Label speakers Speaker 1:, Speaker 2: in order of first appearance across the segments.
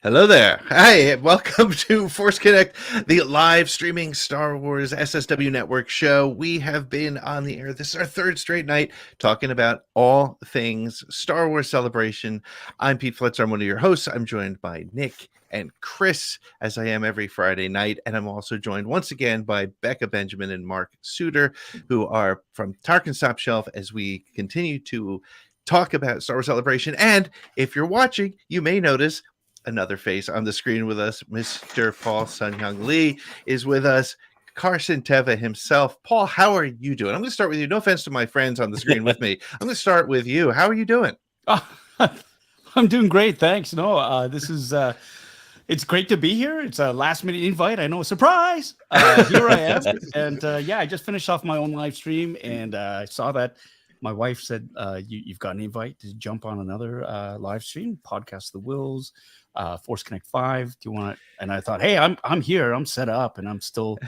Speaker 1: Hello there. Hi, welcome to Force Connect, the live streaming Star Wars SSW Network show. We have been on the air. This is our third straight night talking about all things Star Wars Celebration. I'm Pete Fletcher. I'm one of your hosts. I'm joined by Nick and Chris, as I am every Friday night. And I'm also joined once again by Becca Benjamin and Mark Sutter, who are from Tarkin Top Shelf, as we continue to talk about Star Wars Celebration. And if you're watching, you may notice another face on the screen with us. Mr. Paul Sun-Hyung Lee is with us. Carson Teva himself. Paul, how are you doing? I'm going to start with you. No offense to my friends on the screen with me. I'm going to start with you. How are you doing?
Speaker 2: I'm doing great. Thanks. No, this is, it's great to be here. It's a last minute invite. I know, surprise. Here I am. And yeah, I just finished off my own live stream and I saw that my wife said, you've got an invite to jump on another live stream, podcast The Whills. Force Connect 5. Do you want? And I thought, hey, I'm here. I'm set up, and I'm still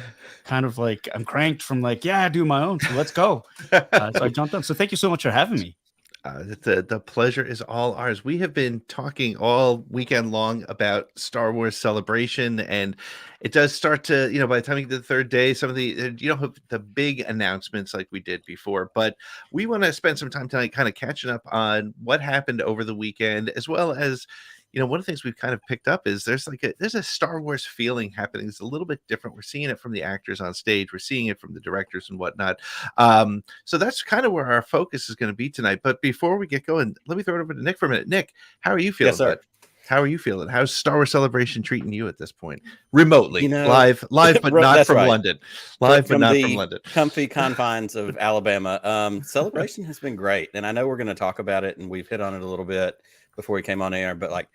Speaker 2: kind of like I'm cranked from like, yeah, I do my own. So let's go. So I jumped on. So thank you so much for having me.
Speaker 1: The pleasure is all ours. We have been talking all weekend long about Star Wars Celebration, and it does start to, by the time you get to the third day, some of the, have the big announcements like we did before, but we want to spend some time tonight kind of catching up on what happened over the weekend, as well as, one of the things we've kind of picked up is there's a Star Wars feeling happening. It's a little bit different. We're seeing it from the actors on stage. We're seeing it from the directors and whatnot. So that's kind of where our focus is going to be tonight. But before we get going, let me throw it over to Nick for a minute. Nick, how are you feeling?
Speaker 3: Yes, sir.
Speaker 1: How are you feeling? How's Star Wars Celebration treating you at this point? Remotely, live, but not from London. Live, but not from London.
Speaker 3: Comfy confines of Alabama. Celebration has been great, and I know we're going to talk about it, and we've hit on it a little bit before we came on air. But like,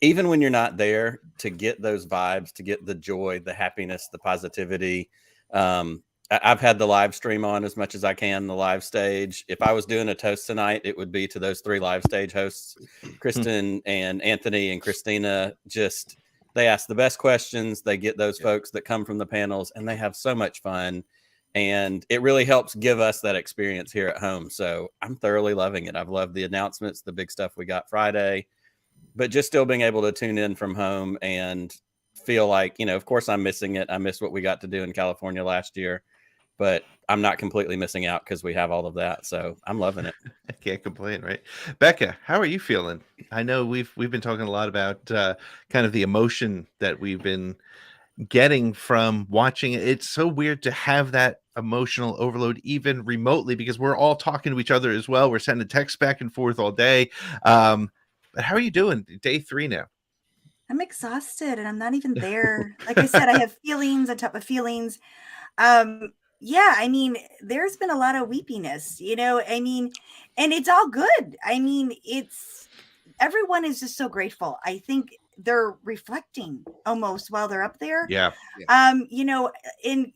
Speaker 3: even when you're not there, to get those vibes, to get the joy, the happiness, the positivity. I've had the live stream on as much as I can, the live stage. If I was doing a toast tonight, it would be to those three live stage hosts, Kristen and Anthony and Christina. Just, they ask the best questions. They get those folks that come from the panels, and they have so much fun. And it really helps give us that experience here at home. So I'm thoroughly loving it. I've loved the announcements, the big stuff we got Friday, but just still being able to tune in from home and feel like, of course I'm missing it. I miss what we got to do in California last year, but I'm not completely missing out because we have all of that. So I'm loving it.
Speaker 1: I can't complain, right? Becca, how are you feeling? I know we've been talking a lot about kind of the emotion that we've been getting from watching it. It's so weird to have that emotional overload even remotely, because we're all talking to each other as well. We're sending texts back and forth all day. But how are you doing? Day 3 now.
Speaker 4: I'm exhausted and I'm not even there. Like I said, I have feelings on top of feelings. Yeah, I mean, there's been a lot of weepiness, and it's all good. I mean, everyone is just so grateful. I think they're reflecting almost while they're up there.
Speaker 1: Yeah.
Speaker 4: In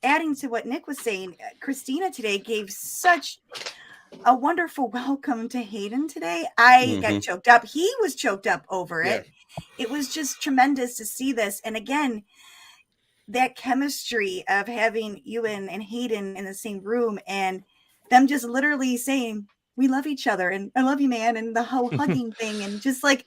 Speaker 4: adding to what Nick was saying, Christina today gave such a wonderful welcome to Hayden today. I got choked up. He was choked up over it. It was just tremendous to see this. And again, that chemistry of having Ewan and Hayden in the same room and them just literally saying, we love each other and I love you, man. And the whole hugging thing and just like,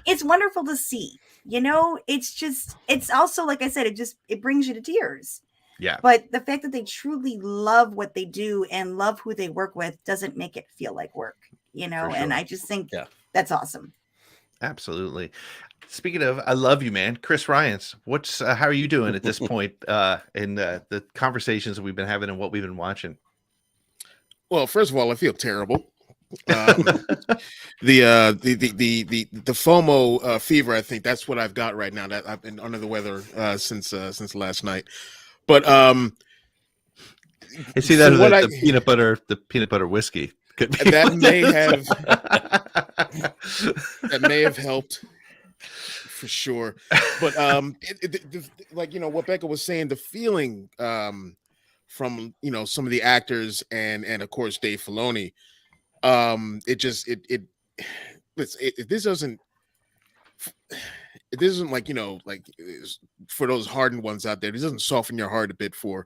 Speaker 4: it's wonderful to see, it's also, like I said, it brings you to tears.
Speaker 1: Yeah.
Speaker 4: But the fact that they truly love what they do and love who they work with doesn't make it feel like work,
Speaker 1: Sure.
Speaker 4: And I just think that's awesome.
Speaker 1: Absolutely. Speaking of, I love you, man. Chris Ryans, how are you doing at this point in the conversations that we've been having and what we've been watching?
Speaker 5: Well, first of all, I feel terrible. The FOMO fever, I think that's what I've got right now. That I've been under the weather since last night. But
Speaker 1: I see that the peanut butter whiskey could be
Speaker 5: that may have helped for sure. But like what Becca was saying, the feeling from some of the actors and of course Dave Filoni, this isn't like for those hardened ones out there, this doesn't soften your heart a bit for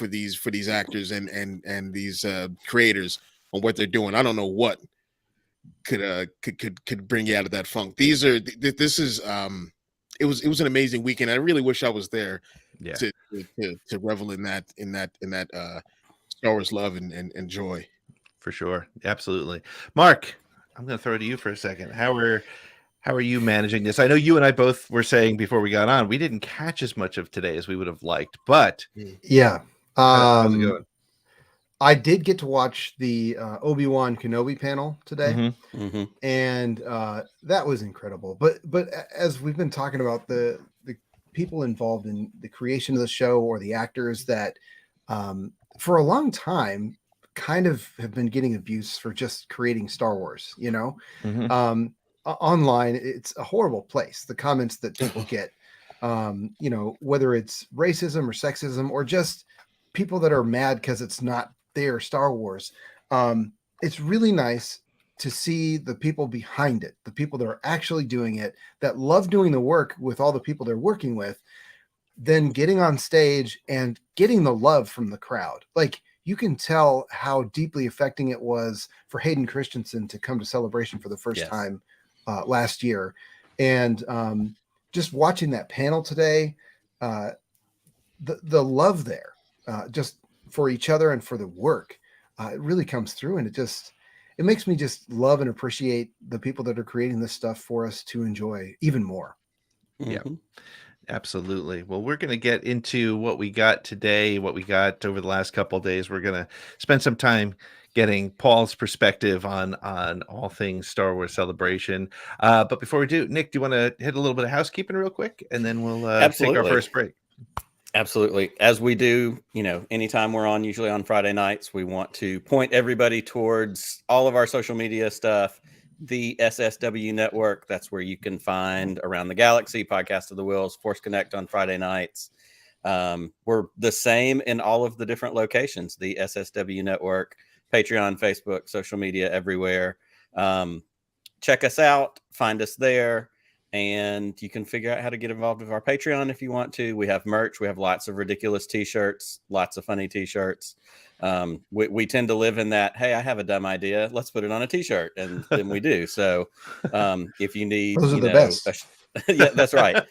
Speaker 5: these actors and these creators on what they're doing. I don't know what could bring you out of that funk. This is it was an amazing weekend. I really wish I was there
Speaker 1: Yeah,
Speaker 5: to revel in that Star Wars love and joy.
Speaker 1: for sure. Absolutely. Mark, I'm going to throw it to you for a second. How are you managing this? I know you and I both were saying before we got on, we didn't catch as much of today as we would have liked, but
Speaker 6: Yeah.
Speaker 1: how's it going?
Speaker 6: I did get to watch the Obi-Wan Kenobi panel today, and that was incredible. But as we've been talking about the people involved in the creation of the show, or the actors that for a long time kind of have been getting abuse for just creating Star Wars, online, it's a horrible place. The comments that people get, whether it's racism or sexism or just people that are mad because it's not their Star Wars. It's really nice to see the people behind it, the people that are actually doing it, that love doing the work with all the people they're working with, then getting on stage and getting the love from the crowd. Like, you can tell how deeply affecting it was for Hayden Christensen to come to Celebration for the first time last year. And just watching that panel today, the love there, just for each other and for the work, it really comes through. And it makes me just love and appreciate the people that are creating this stuff for us to enjoy even more.
Speaker 1: Yeah, absolutely. Well, we're going to get into what we got today, what we got over the last couple of days. We're going to spend some time getting Paul's perspective on all things Star Wars Celebration. But before we do, Nick, do you want to hit a little bit of housekeeping real quick, and then we'll take our first break?
Speaker 3: Absolutely. As we do, anytime we're on, usually on Friday nights, we want to point everybody towards all of our social media stuff, the SSW Network. That's where you can find Around the Galaxy, Podcast of the Whills, Force Connect on Friday nights. We're the same in all of the different locations, the SSW Network, Patreon, Facebook, social media, everywhere. Check us out, find us there. And you can figure out how to get involved with our Patreon if you want to. We have merch. We have lots of ridiculous t-shirts, lots of funny t-shirts. We tend to live in that, hey, I have a dumb idea, let's put it on a t-shirt. And then we do. So if you need,
Speaker 6: those are the best.
Speaker 3: Yeah, that's right.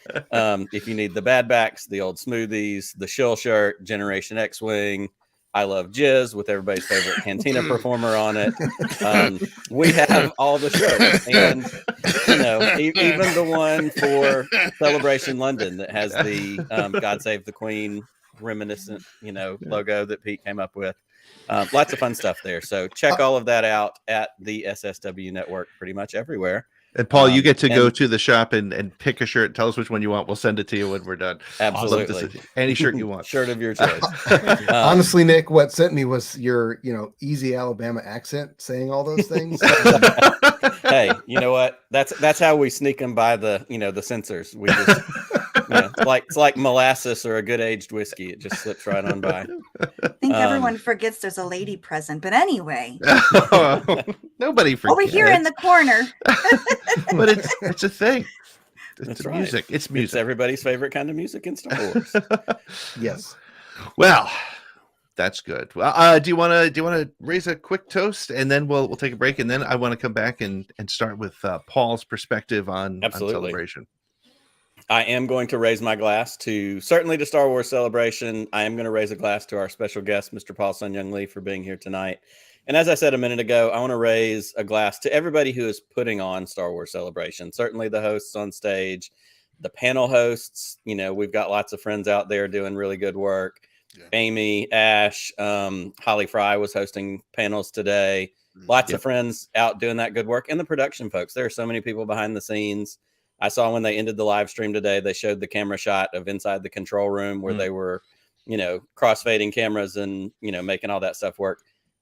Speaker 3: If you need the bad backs, the old smoothies, the shill shirt, Generation X-Wing, I Love Jizz with everybody's favorite Cantina performer on it. We have all the shirts, and even the one for Celebration London that has the God Save the Queen reminiscent, logo that Pete came up with. Lots of fun stuff there. So check all of that out at the SSW Network, pretty much everywhere.
Speaker 1: And Paul, you get to go to the shop and pick a shirt. Tell us which one you want. We'll send it to you when we're done.
Speaker 3: Absolutely.
Speaker 1: Any shirt you want.
Speaker 3: Shirt of your choice.
Speaker 6: Honestly, Nick, what sent me was your, easy Alabama accent saying all those things.
Speaker 3: Hey, you know what? That's how we sneak them by the, the censors. We just, it's like molasses or a good aged whiskey. It just slips right on by.
Speaker 4: I think everyone forgets there's a lady present, but anyway.
Speaker 1: Nobody forgets.
Speaker 4: Over here in the corner.
Speaker 1: But it's a thing. It's
Speaker 3: right.
Speaker 1: music. It's music.
Speaker 3: It's everybody's favorite kind of music in Star Wars.
Speaker 6: Yes.
Speaker 1: Well, that's good. Well, do you want to raise a quick toast, and then we'll take a break, and then I want to come back and start with Paul's perspective on Celebration.
Speaker 3: I am going to raise my glass certainly to Star Wars Celebration. I am going to raise a glass to our special guest, Mr. Paul Sun-Hyung Lee, for being here tonight. And as I said a minute ago, I want to raise a glass to everybody who is putting on Star Wars Celebration. Certainly the hosts on stage, the panel hosts. We've got lots of friends out there doing really good work. Yeah. Amy, Ash, Holly Fry was hosting panels today. Lots of friends out doing that good work. And the production folks. There are so many people behind the scenes. I saw when they ended the live stream today, they showed the camera shot of inside the control room where they were, crossfading cameras and, making all that stuff work.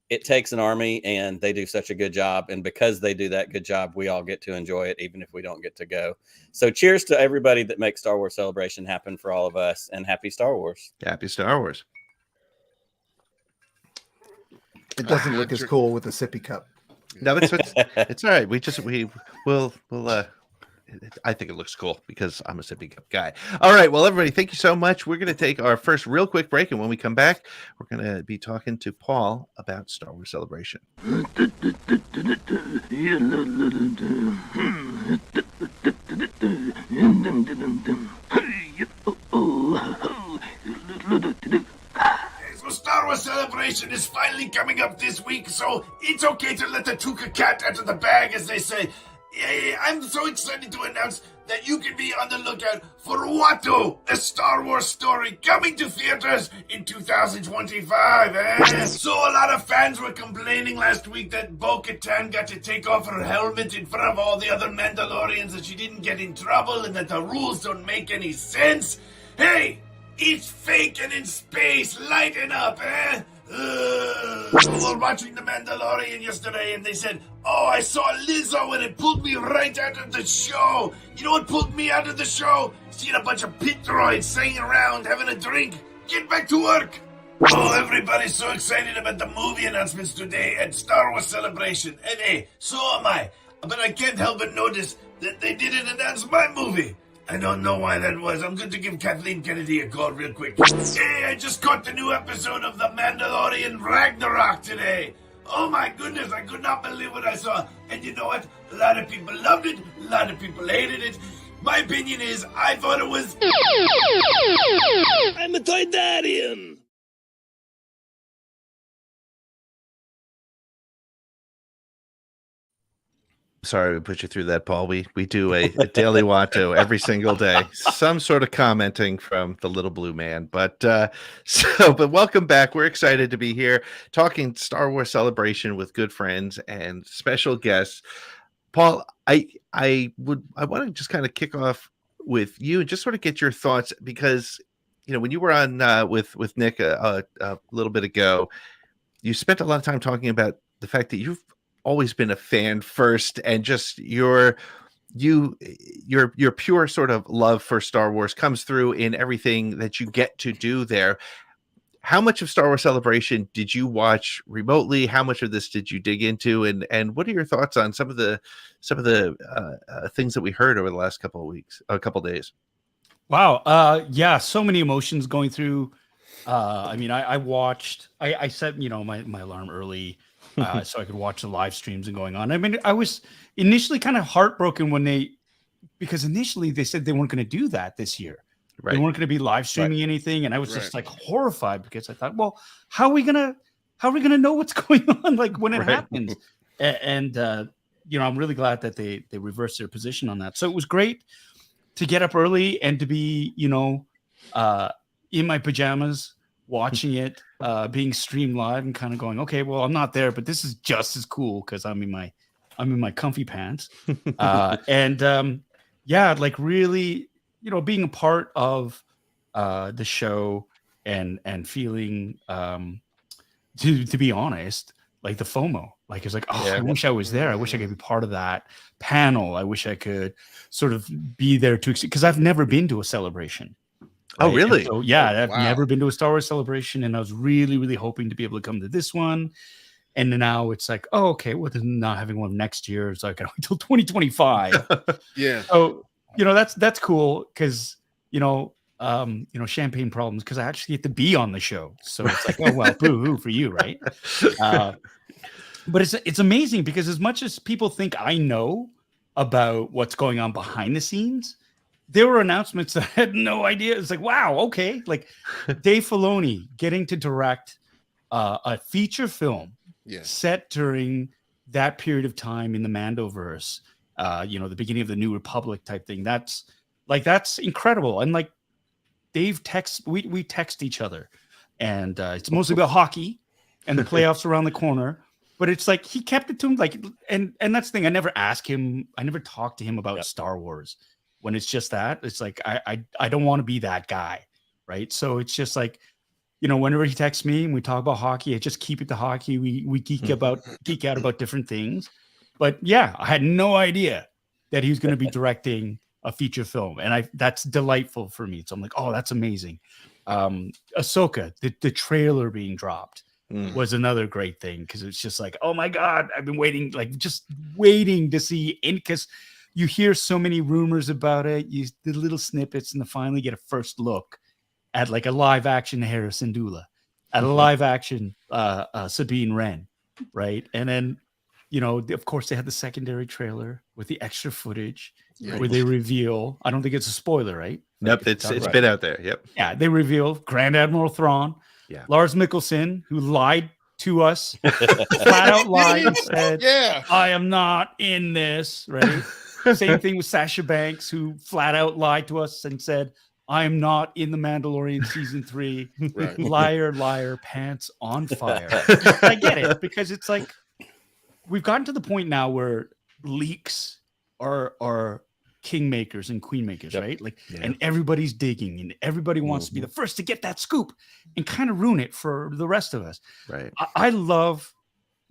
Speaker 3: It takes an army, and they do such a good job. And because they do that good job, we all get to enjoy it, even if we don't get to go. So cheers to everybody that makes Star Wars Celebration happen for all of us, and happy Star Wars.
Speaker 1: Happy Star Wars.
Speaker 6: It doesn't look as cool with a sippy cup.
Speaker 1: No, it's all right. We'll I think it looks cool because I'm a sippy cup guy. All right, well, everybody, thank you so much. We're going to take our first real quick break, and when we come back, we're going to be talking to Paul about Star Wars Celebration.
Speaker 7: So Star Wars Celebration is finally coming up this week, so it's okay to let the Tuca cat out of the bag, as they say. Yeah, I'm so excited to announce that you can be on the lookout for Watto, a Star Wars story coming to theaters in 2025. So a lot of fans were complaining last week that Bo-Katan got to take off her helmet in front of all the other Mandalorians, and she didn't get in trouble, and that the rules don't make any sense. Hey! It's fake and in space. Lighten up, eh? We were watching The Mandalorian yesterday, and they said, "Oh, I saw Lizzo, and it pulled me right out of the show." You know what pulled me out of the show? Seeing a bunch of pit droids hanging around, having a drink. Get back to work. Oh, everybody's so excited about the movie announcements today at Star Wars Celebration. And hey, so am I. But I can't help but notice that they didn't announce my movie. I don't know why that was. I'm going to give Kathleen Kennedy a call real quick. Hey, I just caught the new episode of The Mandalorian Ragnarok today. Oh my goodness, I could not believe what I saw. And you know what? A lot of people loved it. A lot of people hated it. My opinion is, I thought it was... I'm a Toydarian.
Speaker 1: Sorry we put you through that, Paul. We do a daily Watto every single day. Some sort of commenting from the little blue man. But welcome back. We're excited to be here talking Star Wars Celebration with good friends and special guests. Paul, I want to just kind of kick off with you and just sort of get your thoughts, because when you were on with Nick a little bit ago, you spent a lot of time talking about the fact that you've always been a fan first, and just your pure sort of love for Star Wars comes through in everything that you get to do there. How much of Star Wars Celebration did you watch remotely? How much of this did you dig into? And what are your thoughts on some of the things that we heard over the last couple of days?
Speaker 2: Wow. Yeah. So many emotions going through. I watched, I set, my alarm early, so I could watch the live streams and going on. I mean, I was initially kind of heartbroken because initially they said they weren't going to do that this year. Right. They weren't going to be live streaming anything. And I was just like horrified, because I thought, well, how are we going to know what's going on? Like when it happens. And I'm really glad that they reversed their position on that. So it was great to get up early and to be, in my pajamas, watching it being streamed live, and kind of going, okay, well, I'm not there, but this is just as cool because I'm in my comfy pants. Like really, being a part of the show and feeling, to be honest, like the FOMO, like it's like, I wish I was there. I wish I could be part of that panel. I wish I could sort of be there because I've never been to a celebration. Right?
Speaker 1: Oh, really?
Speaker 2: So, I've never been to a Star Wars Celebration, and I was really, really hoping to be able to come to this one. And now it's like, oh, okay, well, then not having one next year. It's like, until 2025.
Speaker 5: Yeah.
Speaker 2: So, that's cool because, champagne problems, because I actually get to be on the show. So it's like, oh, well, boo-hoo for you, right? But it's amazing, because as much as people think I know about what's going on behind the scenes, there were announcements that I had no idea. It's like, wow, okay. Like Dave Filoni getting to direct a feature film set during that period of time in the Mandoverse, the beginning of the New Republic type thing. That's incredible. And like Dave we text each other, and it's mostly about hockey and the playoffs around the corner. But it's like he kept it to him, like, and that's the thing. I never talked to him about Star Wars. When it's just that, it's like I don't want to be that guy, right? So it's just like, whenever he texts me and we talk about hockey, I just keep it to hockey. We geek out about different things. But yeah, I had no idea that he was going to be directing a feature film, and that's delightful for me. So I'm like, oh, that's amazing. Ahsoka, the trailer being dropped was another great thing, because it's just like, oh my God, I've been waiting to see, because you hear so many rumors about it. The little snippets, and then finally get a first look at like a live action Harrison Dula, at a live action Sabine Wren, right? And then, of course, they had the secondary trailer with the extra footage where they reveal. I don't think it's a spoiler, right?
Speaker 1: Nope, it's been out there. Yep.
Speaker 2: Yeah, they reveal Grand Admiral Thrawn, Lars Mikkelsen, who lied to us, flat out lied and said, I am not in this, right? Same thing with Sasha Banks, who flat out lied to us and said, I am not in The Mandalorian season 3. Right. Liar, liar, pants on fire. I get it, because it's like we've gotten to the point now where leaks are kingmakers and queenmakers, right? Like, and everybody's digging, and everybody wants to be the first to get that scoop and kind of ruin it for the rest of us.
Speaker 1: Right.
Speaker 2: I love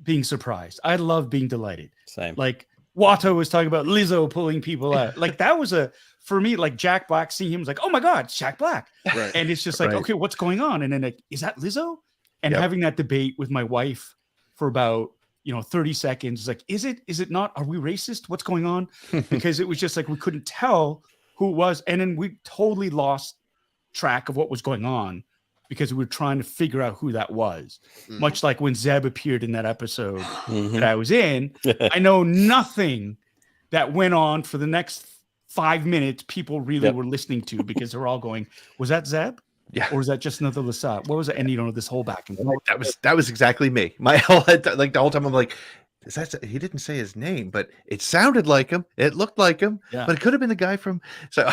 Speaker 2: being surprised. I love being delighted.
Speaker 3: Same.
Speaker 2: Like Watto was talking about Lizzo pulling people out. Like that was for me, like Jack Black, seeing him was like, oh my God, it's Jack Black. Right. And it's just like, okay, what's going on? And then like, is that Lizzo? And having that debate with my wife for about 30 seconds, like, is it not? Are we racist? What's going on? Because it was just like we couldn't tell who it was. And then we totally lost track of what was going on because we were trying to figure out who that was. Much like when Zeb appeared in that episode that I was in. I know nothing that went on for the next 5 minutes people really were listening to, because they're all going, was that Zeb? Yeah. Or was that just another Lasat? What was it? And this whole back and forth.
Speaker 1: That was exactly me. My whole like the whole time I'm like, he didn't say his name, but it sounded like him. It looked like him, but it could have been the guy from. So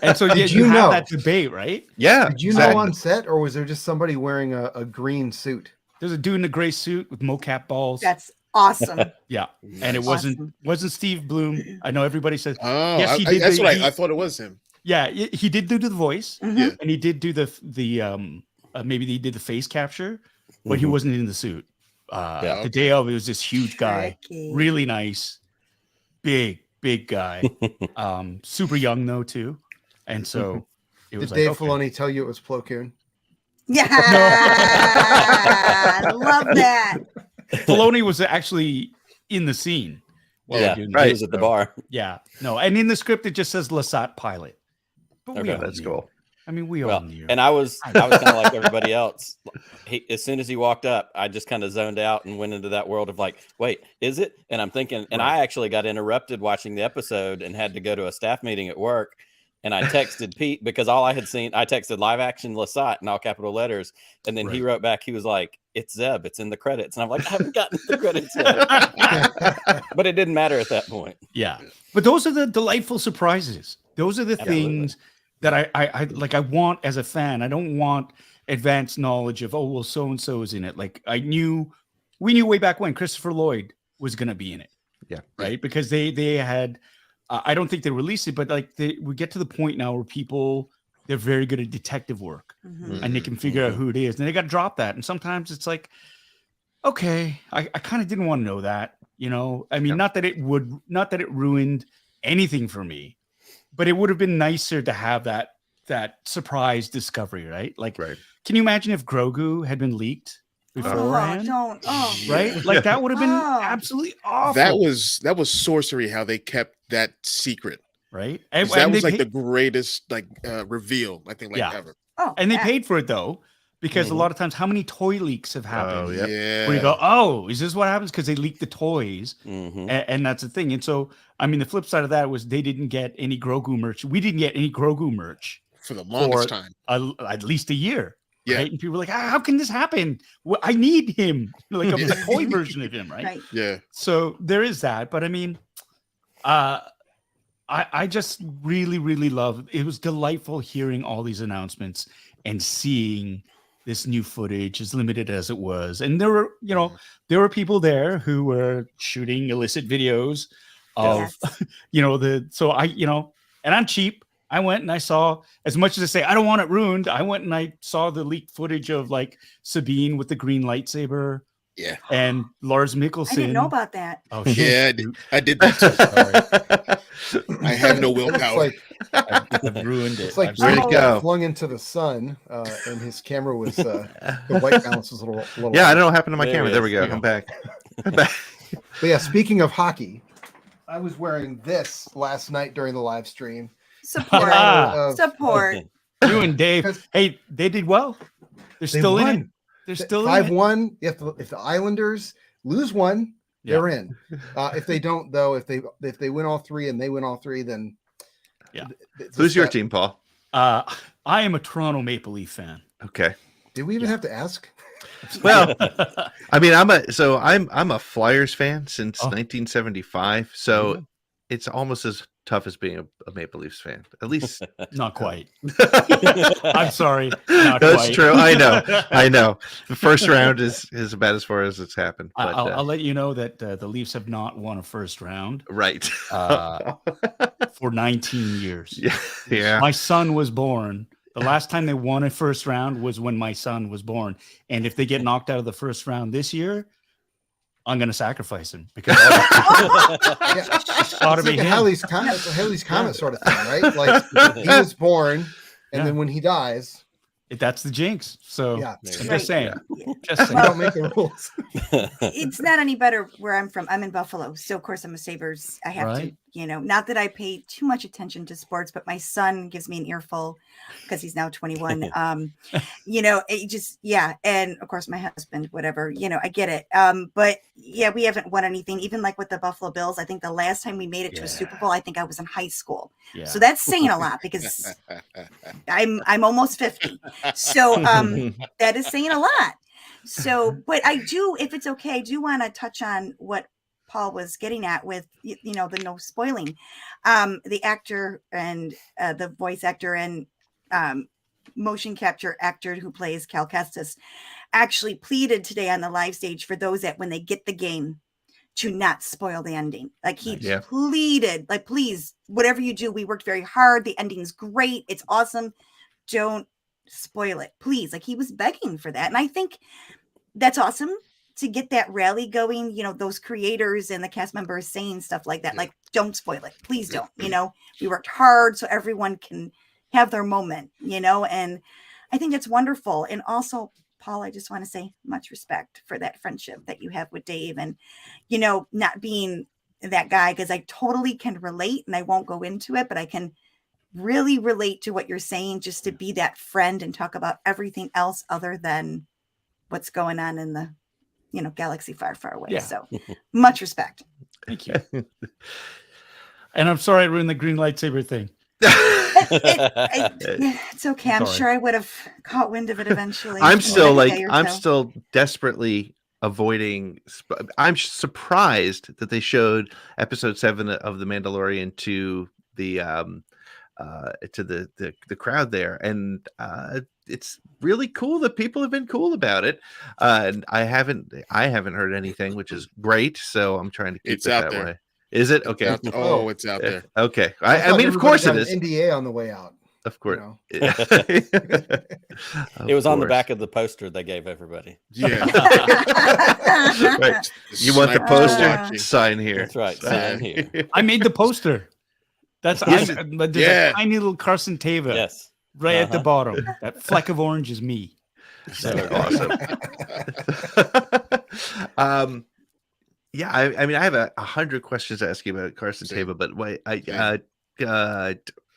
Speaker 2: and so did you have that debate, right?
Speaker 1: Yeah.
Speaker 6: Did you know on set, or was there just somebody wearing a green suit?
Speaker 2: There's a dude in a gray suit with mocap balls.
Speaker 4: That's awesome.
Speaker 2: Yeah, and it wasn't Steve Bloom. I know everybody says.
Speaker 5: Oh, yes, he did. That's right. I thought it was him.
Speaker 2: Yeah, he did do the voice, and he did do the maybe he did the face capture, but he wasn't in the suit. The day of, it was this huge guy, really nice, big guy, super young though too, and so it was.
Speaker 6: Did Dave Filoni tell you it was Plo Koon?
Speaker 4: Yeah, I love that.
Speaker 2: Filoni was actually in the scene.
Speaker 3: He was at the bar.
Speaker 2: Yeah, no, and in the script it just says Lasat pilot. But
Speaker 1: that's cool.
Speaker 2: I mean, we all knew.
Speaker 3: And I was kind of like everybody else. As soon as he walked up, I just kind of zoned out and went into that world of like, wait, is it? And I'm thinking, and I actually got interrupted watching the episode and had to go to a staff meeting at work. And I texted Pete because all I had seen, I texted live action Lasat in all capital letters. And then he wrote back, he was like, it's Zeb, it's in the credits. And I'm like, I haven't gotten the credits yet. But it didn't matter at that point.
Speaker 2: Yeah. But those are the delightful surprises. Those are the things that I want as a fan. I don't want advanced knowledge of, oh, well, so-and-so is in it. Like we knew way back when Christopher Lloyd was going to be in it.
Speaker 1: Yeah.
Speaker 2: Right. Because they had, I don't think they released it, but like we get to the point now where they're very good at detective work and they can figure out who it is. And they got to drop that. And sometimes it's like, okay, I kind of didn't want to know that, I mean, not that it ruined anything for me, but it would have been nicer to have that surprise discovery, right? Like, can you imagine if Grogu had been leaked beforehand? Right? Like that would have been absolutely awful.
Speaker 5: That was sorcery how they kept that secret.
Speaker 2: Right?
Speaker 5: And that was like the greatest reveal, I think, ever.
Speaker 2: Oh, and they paid for it though, because a lot of times, how many toy leaks have happened?
Speaker 5: Oh, yeah.
Speaker 2: Where you go, oh, is this what happens? Because they leaked the toys, and that's the thing. And so, I mean, the flip side of that was they didn't get any Grogu merch. We didn't get any Grogu merch
Speaker 5: for the longest time,
Speaker 2: at least a year.
Speaker 5: Yeah.
Speaker 2: Right? And people were like, how can this happen? Well, I need him, like a toy version of him, right?
Speaker 5: Yeah.
Speaker 2: So there is that, but I mean, I just really, really love. It was delightful hearing all these announcements and seeing this new footage, as limited as it was. And there were people there who were shooting illicit videos of, and I'm cheap. I went and I saw, as much as I say, I don't want it ruined. I went and I saw the leaked footage of like Sabine with the green lightsaber.
Speaker 5: Yeah.
Speaker 2: And Lars Mikkelsen.
Speaker 4: I didn't know about that.
Speaker 5: Oh, yeah, I did that too. I have no willpower.
Speaker 2: I've ruined it.
Speaker 6: It's like flung into the sun, and his camera was the white balance was a little.
Speaker 1: Yeah, I don't know what happened to my camera. There we go. I'm back.
Speaker 6: But yeah, speaking of hockey, I was wearing this last night during the live stream.
Speaker 4: Support.
Speaker 6: Of-
Speaker 4: Support.
Speaker 2: You and Dave.
Speaker 6: 'Cause
Speaker 2: Hey, they did well. They're still in it. They're still in it.
Speaker 6: 5-1. If the Islanders lose one, they're in. If they don't, though, if they win all three and they win all three, then
Speaker 2: Yeah.
Speaker 1: Who's your team, Paul?
Speaker 2: I am a Toronto Maple Leaf fan.
Speaker 1: Okay.
Speaker 6: Did we even have to ask?
Speaker 1: Well, I mean, I'm a Flyers fan since
Speaker 2: Oh.
Speaker 1: 1975, so it's almost as tough as being a Maple Leafs fan. At least
Speaker 2: Not quite. I'm sorry. Not
Speaker 1: that's
Speaker 2: quite.
Speaker 1: true. I know. The first round is about as far as it's happened. But,
Speaker 2: I'll let you know that the Leafs have not won a first round
Speaker 1: right.
Speaker 2: for 19 years.
Speaker 1: Yeah.
Speaker 2: My son was born. The last time they won a first round was when my son was born. And if they get knocked out of the first round this year, I'm going to sacrifice him because it's got to
Speaker 6: It's
Speaker 2: be
Speaker 6: like a
Speaker 2: him.
Speaker 6: Halley's Comet sort of thing, right? Like he was born, and then when he dies,
Speaker 2: That's the jinx. So
Speaker 6: yeah,
Speaker 2: I'm
Speaker 4: Right.
Speaker 2: just saying.
Speaker 4: Yeah.
Speaker 2: Just
Speaker 6: we
Speaker 2: saying.
Speaker 6: don't make the rules.
Speaker 4: It's not any better where I'm from. I'm in Buffalo. So of course I'm a Sabres. I have
Speaker 2: Right.
Speaker 4: to, not that I pay too much attention to sports, but my son gives me an earful because he's now 21. It just, and of course my husband, whatever, I get it. But yeah, we haven't won anything. Even like with the Buffalo Bills, I think the last time we made it to a Super Bowl, I think I was in high school.
Speaker 2: Yeah.
Speaker 4: So that's saying a lot because I'm almost 50. So that is saying a lot. So, but I do, if it's okay, I do want to touch on what Paul was getting at with, the no spoiling. The actor and the voice actor and motion capture actor who plays Cal Kestis actually pleaded today on the live stage for those that when they get the game to not spoil the ending. Like he pleaded, like, please, whatever you do, we worked very hard. The ending's great. It's awesome. Don't spoil it, please. Like he was begging for that. And I think that's awesome to get that rally going, those creators and the cast members saying stuff like that. Like, don't spoil it. Please don't. We worked hard so everyone can have their moment, and I think it's wonderful. And also, Paul, I just want to say much respect for that friendship that you have with Dave and, not being that guy, because I totally can relate and I won't go into it, but I can really relate to what you're saying, just to be that friend and talk about everything else other than what's going on in the, galaxy far, far away.
Speaker 2: Yeah.
Speaker 4: So much respect.
Speaker 2: Thank you. And I'm sorry I ruined the green lightsaber thing.
Speaker 4: It's okay. I'm
Speaker 2: Sorry.
Speaker 4: sure I would have caught wind of it eventually.
Speaker 1: I'm
Speaker 4: in
Speaker 1: still
Speaker 4: a day or
Speaker 1: I'm
Speaker 4: so.
Speaker 1: still desperately avoiding. I'm surprised that they showed episode 7 of The Mandalorian to the crowd there, and it's really cool that people have been cool about it. And I haven't heard anything, which is great. So I'm trying to keep
Speaker 5: It's
Speaker 1: it
Speaker 5: out
Speaker 1: that
Speaker 5: there.
Speaker 1: way. Is it okay?
Speaker 5: It's out there.
Speaker 1: Okay.
Speaker 6: I
Speaker 1: I
Speaker 6: thought
Speaker 1: mean, of
Speaker 6: everybody
Speaker 1: course it
Speaker 6: got
Speaker 1: is.
Speaker 6: an NDA on the way out.
Speaker 1: Of course.
Speaker 3: It was on the back of the poster they gave everybody.
Speaker 5: Yeah.
Speaker 1: Right. You want the
Speaker 5: Snipers
Speaker 1: poster?
Speaker 5: watching.
Speaker 1: Sign here.
Speaker 3: That's right. Sign here.
Speaker 2: I made the poster. There's a tiny little Carson Teva
Speaker 3: Yes.
Speaker 2: right at the bottom. That fleck of orange is me.
Speaker 1: That's awesome. Yeah, I mean, I have 100 questions to ask you about Carson Teva, but wait,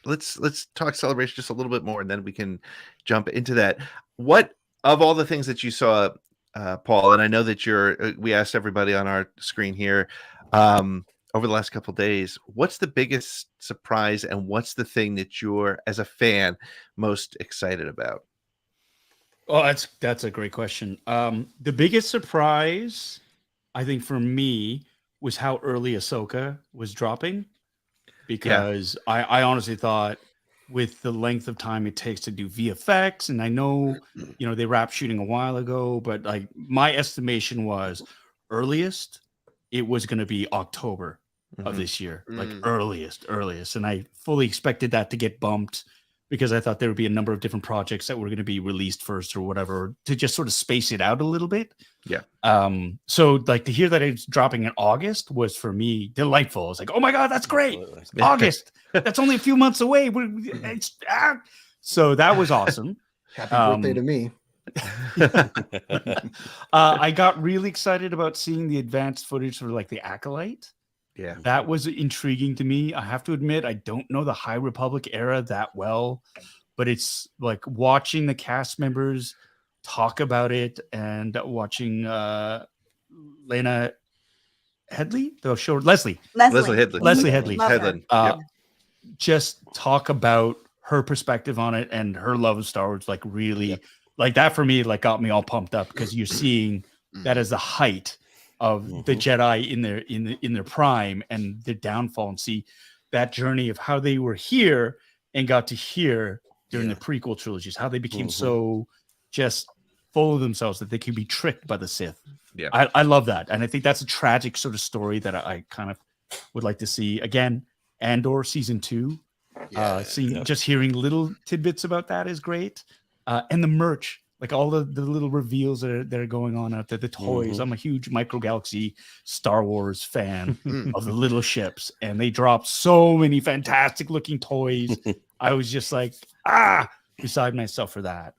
Speaker 1: let's talk Celebration just a little bit more, and then we can jump into that. What of all the things that you saw, Paul? And I know that we asked everybody on our screen here over the last couple of days. What's the biggest surprise, and what's the thing that you're, as a fan, most excited about?
Speaker 2: Oh, that's a great question. The biggest surprise, I think, for me was how early Ahsoka was dropping, because I honestly thought, with the length of time it takes to do VFX, and I know they wrapped shooting a while ago, but like my estimation was earliest it was going to be October of this year, like earliest, and I fully expected that to get bumped, because I thought there would be a number of different projects that were going to be released first or whatever, to just sort of space it out a little bit.
Speaker 1: Yeah.
Speaker 2: So like to hear that it's dropping in August was for me delightful. I was like, oh my God, that's great.
Speaker 3: Absolutely.
Speaker 2: August. That's only a few months away. So that was awesome.
Speaker 6: Happy birthday to me.
Speaker 2: I got really excited about seeing the advanced footage for like the Acolyte.
Speaker 1: Yeah.
Speaker 2: That was intriguing to me. I have to admit, I don't know the High Republic era that well, but it's like watching the cast members talk about it and watching Lena Headley, the show Leslie
Speaker 1: Headland.
Speaker 2: Leslie Headley.
Speaker 4: Love her.
Speaker 1: Headland.
Speaker 2: uh, just talk about her perspective on it and her love of Star Wars, like really like that for me, like got me all pumped up because you're seeing that as the height of the Jedi in their prime and their downfall, and see that journey of how they were here and got to here during the prequel trilogies, how they became so just full of themselves that they could be tricked by the Sith.
Speaker 1: Yeah.
Speaker 2: I love that. And I think that's a tragic sort of story that I kind of would like to see again. Andor season 2, just hearing little tidbits about that is great. And the merch, like all the little reveals that are going on out there, the toys. I'm a huge Micro Galaxy Star Wars fan of the little ships, and they dropped so many fantastic looking toys. I was just like, beside myself for that.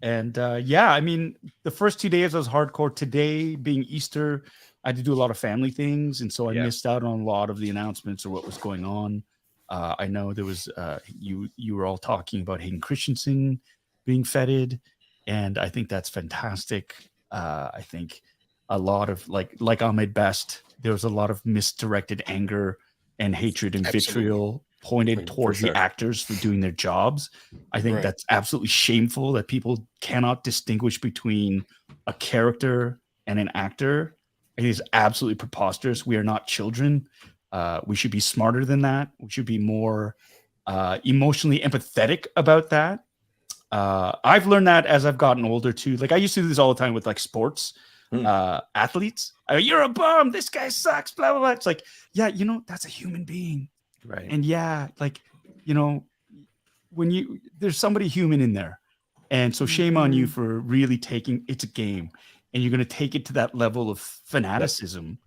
Speaker 2: And I mean, the first 2 days I was hardcore. Today being Easter, I had to do a lot of family things, and so I missed out on a lot of the announcements or what was going on. I know there was you were all talking about Hayden Christensen being feted, and I think that's fantastic. I think a lot of like Ahmed Best, there was a lot of misdirected anger and hatred and vitriol pointed towards the actors for doing their jobs. I think that's absolutely shameful that people cannot distinguish between a character and an actor. I think it's absolutely preposterous. We are not children. We should be smarter than that. We should be more emotionally empathetic about that. I've learned that as I've gotten older too. Like I used to do this all the time with like sports athletes. You're a bum. This guy sucks. Blah blah blah. It's like, yeah, that's a human being,
Speaker 1: right?
Speaker 2: And when there's somebody human in there, and so shame on you for really taking it's a game, and you're going to take it to that level of fanaticism.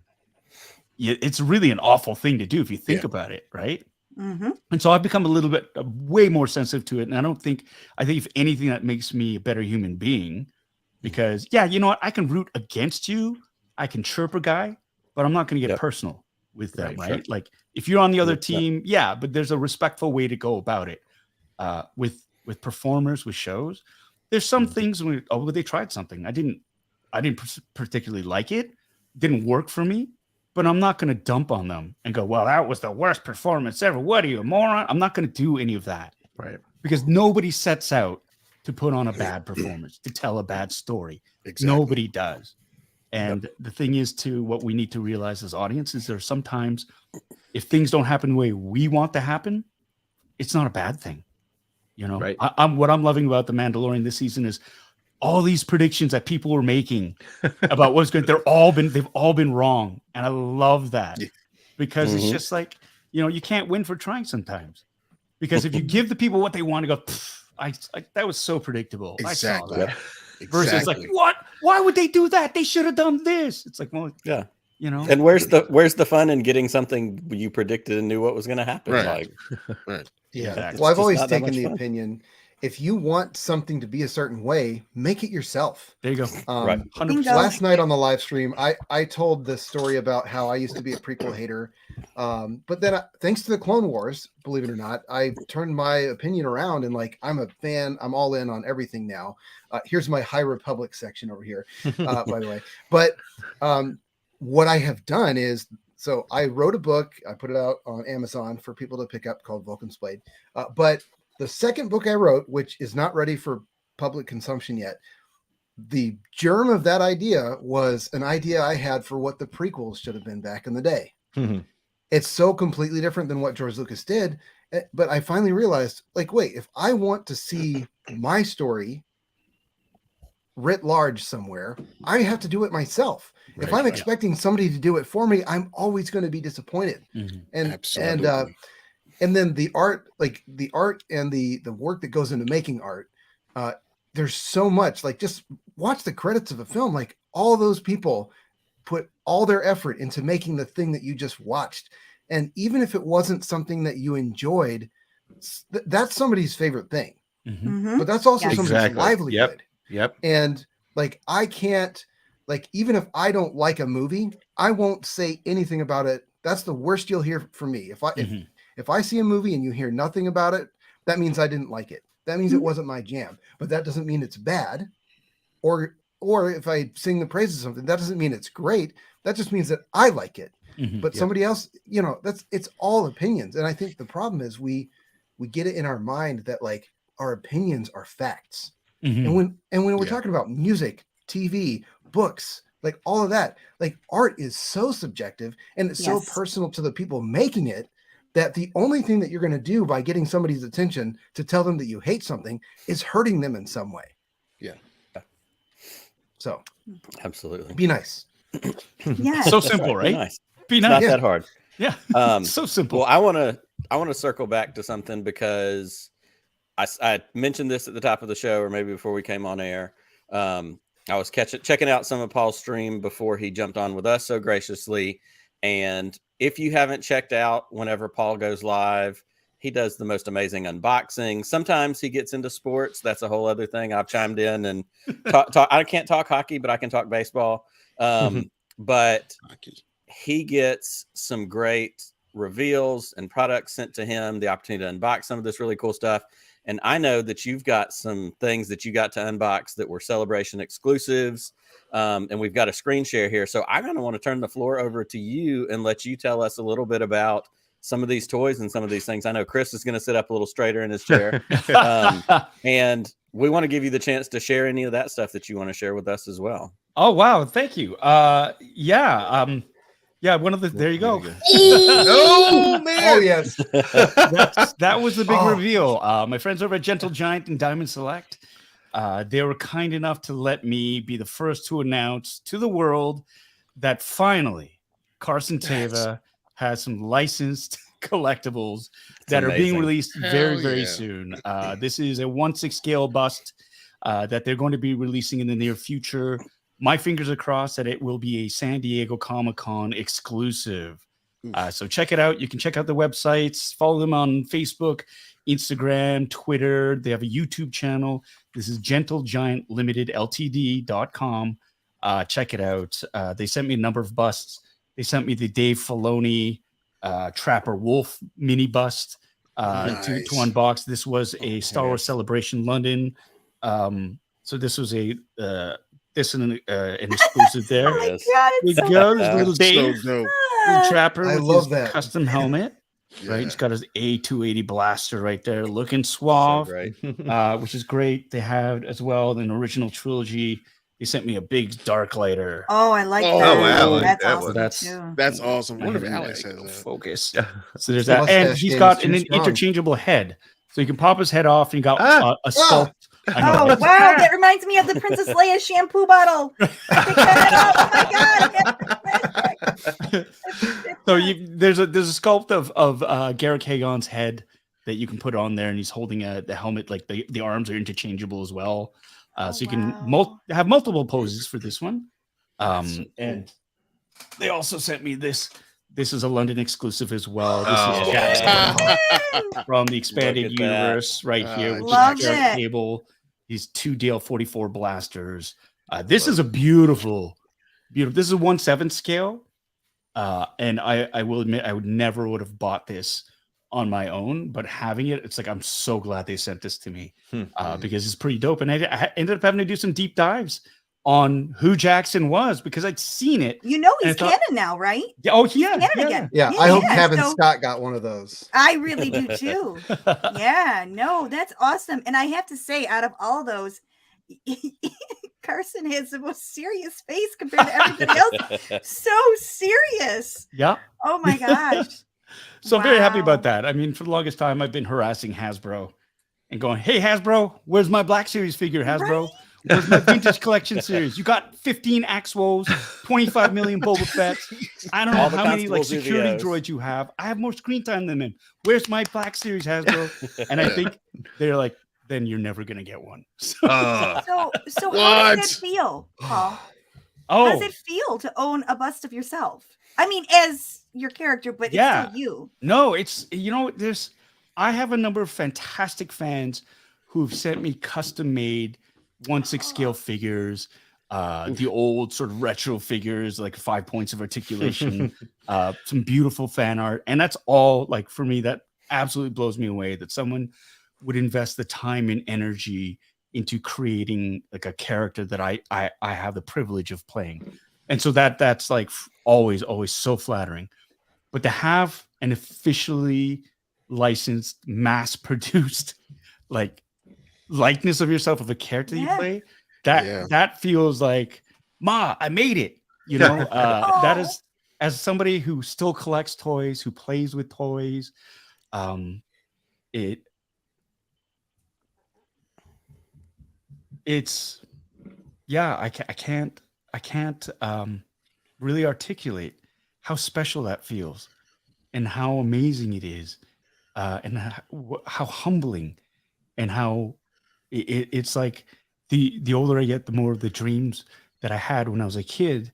Speaker 2: It's really an awful thing to do if you think about it, right? And so I've become a little bit way more sensitive to it. And I think if anything, that makes me a better human being, because you know what? I can root against you. I can chirp a guy, but I'm not going to get personal with them, right? Sure. Like if you're on the other team, but there's a respectful way to go about it. With performers, with shows, there's some things when they tried something. I didn't particularly like it. Didn't work for me. But I'm not going to dump on them and go, well, that was the worst performance ever. What are you, a moron? I'm not going to do any of that.
Speaker 1: Right.
Speaker 2: Because nobody sets out to put on a bad performance, to tell a bad story. Exactly. Nobody does. And the thing is, too, what we need to realize as audiences, there are sometimes if things don't happen the way we want to happen, it's not a bad thing. Right. What I'm loving about The Mandalorian this season is all these predictions that people were making about what's going, they've all been wrong. And I love that because it's just like, you can't win for trying sometimes, because if you give the people what they want to go, that was so predictable.
Speaker 5: Exactly.
Speaker 2: I saw that. Versus like, what? Why would they do that? They should have done this. It's like, well,
Speaker 3: And where's the fun in getting something you predicted and knew what was going to happen?
Speaker 5: Right.
Speaker 3: Right.
Speaker 6: Yeah.
Speaker 2: Exactly.
Speaker 6: Well, I've always taken the opinion, if you want something to be a certain way, make it yourself.
Speaker 2: There you go.
Speaker 3: Right.
Speaker 2: 100%.
Speaker 6: Last night on the live stream, I told the story about how I used to be a prequel hater. But then thanks to the Clone Wars, believe it or not, I turned my opinion around and I'm a fan. I'm all in on everything now. Here's my High Republic section over here, by the way. But what I have done is, so I wrote a book. I put it out on Amazon for people to pick up called Vulcan's Blade. But the second book I wrote, which is not ready for public consumption yet, the germ of that idea was an idea I had for what the prequels should have been back in the day. It's so completely different than what George Lucas did. But I finally realized, wait, if I want to see my story writ large somewhere, I have to do it myself. Right, if I'm expecting somebody to do it for me, I'm always going to be disappointed. And absolutely. And then the art, the art and the work that goes into making art, there's so much. Just watch the credits of a film. All those people put all their effort into making the thing that you just watched. And even if it wasn't something that you enjoyed, that's somebody's favorite thing. But that's also somebody's livelihood.
Speaker 1: Yep.
Speaker 6: And I can't, Like, even if I don't like a movie, I won't say anything about it. That's the worst you'll hear from me. If I see a movie and you hear nothing about it, that means I didn't like it. That means it wasn't my jam. But that doesn't mean it's bad. Or if I sing the praises of something, that doesn't mean it's great. That just means that I like it. But somebody else, it's all opinions. And I think the problem is we get it in our mind that like our opinions are facts. And when we're talking about music, TV, books, like all of that, like art is so subjective and it's so personal to the people making it that the only thing that you're going to do by getting somebody's attention to tell them that you hate something is hurting them in some way.
Speaker 5: Yeah.
Speaker 6: So
Speaker 3: absolutely
Speaker 6: be nice.
Speaker 4: Yeah.
Speaker 2: So simple, right?
Speaker 3: Be nice.
Speaker 2: Be
Speaker 3: Not
Speaker 2: nice.
Speaker 3: that hard.
Speaker 2: Yeah. So simple.
Speaker 3: Well, I want to circle back to something because I mentioned this at the top of the show, or maybe before we came on air. I was checking out some of Paul's stream before he jumped on with us so graciously. And if you haven't checked out whenever Paul goes live, he does the most amazing unboxing. Sometimes he gets into sports. That's a whole other thing. I've chimed in and talk. I can't talk hockey, but I can talk baseball. But he gets some great reveals and products sent to him, the opportunity to unbox some of this really cool stuff. And I know that you've got some things that you got to unbox that were Celebration exclusives. And we've got a screen share here. So I kind of want to turn the floor over to you and let you tell us a little bit about some of these toys and some of these things. I know Chris is going to sit up a little straighter in his chair. And we want to give you the chance to share any of that stuff that you want to share with us as well.
Speaker 2: Oh, wow. Thank you. Yeah, one of the there you go.
Speaker 1: Oh man!
Speaker 6: Oh yes,
Speaker 2: that was the big reveal. My friends over at Gentle Giant and Diamond Select, they were kind enough to let me be the first to announce to the world that finally Carson Teva has some licensed collectibles that are being released very soon. This is a 1/6 scale bust that they're going to be releasing in the near future. My fingers are crossed that it will be a San Diego Comic-Con exclusive. So check it out. You can check out the websites, follow them on Facebook, Instagram, Twitter. They have a YouTube channel. This is Gentle Giant Limited Ltd.com. Check it out. They sent me a number of busts. They sent me the Dave Filoni Trapper Wolf mini bust to unbox. This was a Star Wars Celebration London. So this was an exclusive there.
Speaker 4: Oh my God, it's so
Speaker 2: There's little Dave
Speaker 5: So dope.
Speaker 2: Trapper
Speaker 6: I
Speaker 2: with
Speaker 6: love
Speaker 2: his
Speaker 6: that
Speaker 2: custom helmet. Right, he's got his A280 blaster right there, looking suave, which is great. They have as well an original trilogy. They sent me a big dark lighter.
Speaker 4: Oh, I like that.
Speaker 1: Oh, wow.
Speaker 4: That's
Speaker 1: That
Speaker 4: awesome.
Speaker 1: one.
Speaker 5: That's awesome. I wonder if Alex has that.
Speaker 2: Focus. So there's that, and he's
Speaker 6: game
Speaker 2: got
Speaker 6: is
Speaker 2: an
Speaker 6: too strong.
Speaker 2: interchangeable head, so you can pop his head off, and you got a sculpt. I know,
Speaker 4: Oh
Speaker 2: right?
Speaker 4: wow, that reminds me of the Princess Leia shampoo bottle. Oh my God.
Speaker 2: So there's a sculpt of Garrick Hagon's head that you can put on there, and he's holding the helmet. Like the arms are interchangeable as well, so you can have multiple poses for this one. And they also sent me this. This is a London exclusive as well. This is Jackson from the expanded universe right here with
Speaker 4: Love
Speaker 2: the Garrick
Speaker 4: it.
Speaker 2: Cable. These 2 DL44 blasters. This is a beautiful. This is a 1/7 scale. And I will admit I would have bought this on my own, but having it, it's like I'm so glad they sent this to me because it's pretty dope. And I ended up having to do some deep dives on who Jackson was because I'd seen it.
Speaker 4: You know he's canon now, right?
Speaker 2: Yeah. Oh
Speaker 4: He's
Speaker 2: yeah.
Speaker 4: canon again.
Speaker 6: yeah. I hope Kevin Scott got one of those.
Speaker 4: I really do too. Yeah, no, that's awesome. And I have to say, out of all those, Carson has the most serious face compared to everybody else. So serious.
Speaker 2: Yeah.
Speaker 4: Oh my gosh.
Speaker 2: So I'm very happy about that. I mean, for the longest time, I've been harassing Hasbro and going, "Hey, Hasbro, where's my Black Series figure, Hasbro?
Speaker 4: Right?
Speaker 2: Where's my Vintage Collection series? You got 15 Axwos, 25 million Boba Fett's. I don't know
Speaker 3: All the
Speaker 2: how many like
Speaker 3: Constables
Speaker 2: security
Speaker 3: UVOs.
Speaker 2: droids you have. I have more screen time than them. Where's my Black Series, Hasbro?" And I think they're like, "Then you're never gonna get one."
Speaker 4: So how does it feel, Paul? How does it feel to own a bust of yourself? I mean, as your character, but it's still you.
Speaker 2: No, it's I have a number of fantastic fans who've sent me custom made 1/6 scale figures. the old sort of retro figures, like 5 points of articulation, some beautiful fan art. And that's all, like, for me, that absolutely blows me away that someone would invest the time and energy into creating like a character that I have the privilege of playing. And so that's like always so flattering. But to have an officially licensed, mass produced like likeness of yourself of a character you play, that feels like, Ma, I made it. You know, that is, as somebody who still collects toys, who plays with toys, it's I can't really articulate how special that feels and how amazing it is, and how humbling, and how it's like the older I get, the more of the dreams that I had when I was a kid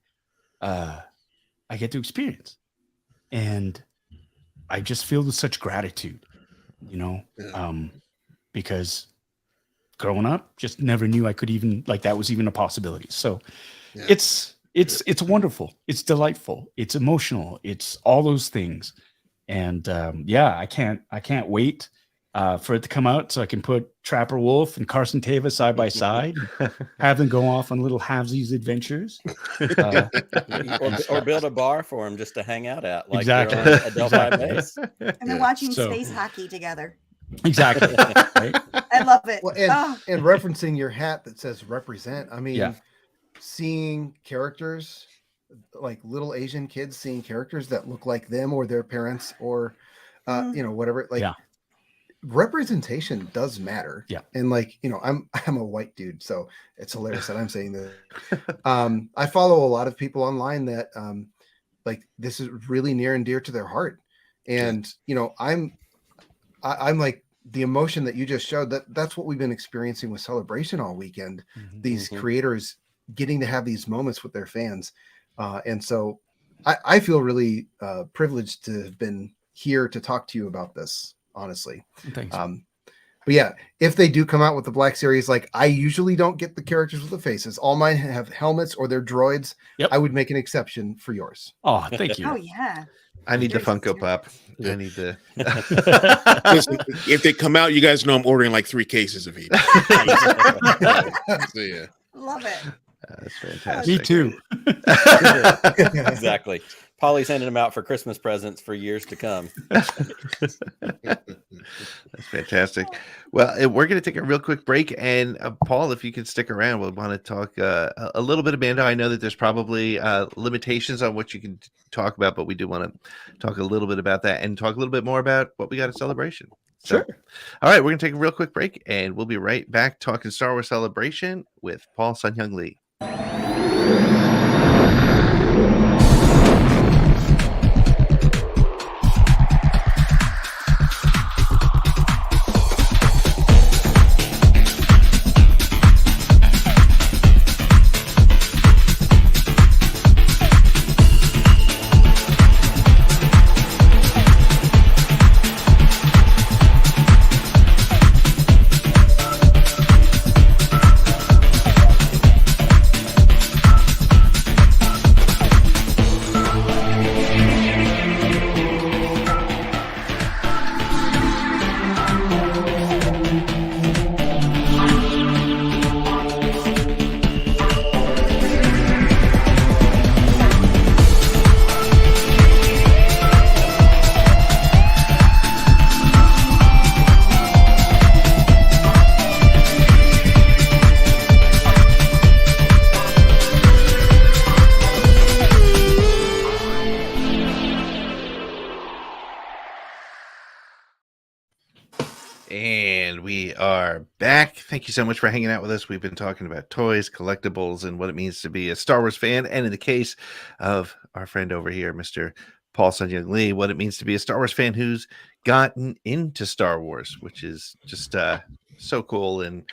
Speaker 2: I get to experience, and I just feel such gratitude, you know, because growing up, just never knew I could even, like, that was even a possibility. So it's wonderful. It's delightful. It's emotional. It's all those things. And I can't wait for it to come out so I can put Trapper Wolf and Carson Teva side by side, have them go off on little halvesies adventures.
Speaker 3: Or build a bar for them just to hang out at. Like
Speaker 2: exactly.
Speaker 3: A Delphi base.
Speaker 4: And then watching space hockey together.
Speaker 2: Exactly. Right?
Speaker 4: I love it.
Speaker 6: Well, and referencing your hat that says represent, I mean, seeing characters like little Asian kids, seeing characters that look like them or their parents or you know, whatever, like representation does matter. And like, you know, I'm a white dude, so it's hilarious that I'm saying that. I follow a lot of people online that like this is really near and dear to their heart. And you know, I'm like, the emotion that you just showed, that's what we've been experiencing with Celebration all weekend. These creators getting to have these moments with their fans. And so I feel really privileged to have been here to talk to you about this, honestly.
Speaker 2: Thanks.
Speaker 6: But yeah, if they do come out with the Black Series, like, I usually don't get the characters with the faces. All mine have helmets or they're droids. I would make an exception for yours.
Speaker 2: Oh, thank you.
Speaker 4: Oh yeah.
Speaker 1: I need the Funko Pop. I need the.
Speaker 5: Listen, if they come out, you guys know I'm ordering like 3 cases of each. So, yeah.
Speaker 4: Love it.
Speaker 1: That's fantastic.
Speaker 2: Me too.
Speaker 3: Exactly. Polly's handing them out for Christmas presents for years to come.
Speaker 1: That's fantastic. Well, we're going to take a real quick break. And Paul, if you can stick around, we'll want to talk a little bit of Mando. I know that there's probably limitations on what you can talk about, but we do want to talk a little bit about that and talk a little bit more about what we got at Celebration. So,
Speaker 2: Sure.
Speaker 1: All right, we're going to take a real quick break, and we'll be right back talking Star Wars Celebration with Paul Sun-Hyung Lee. And we are back. Thank you so much for hanging out with us. We've been talking about toys, collectibles, and what it means to be a Star Wars fan. And in the case of our friend over here, Mr. Paul Sun-Hyung Lee, what it means to be a Star Wars fan who's gotten into Star Wars, which is just so cool. And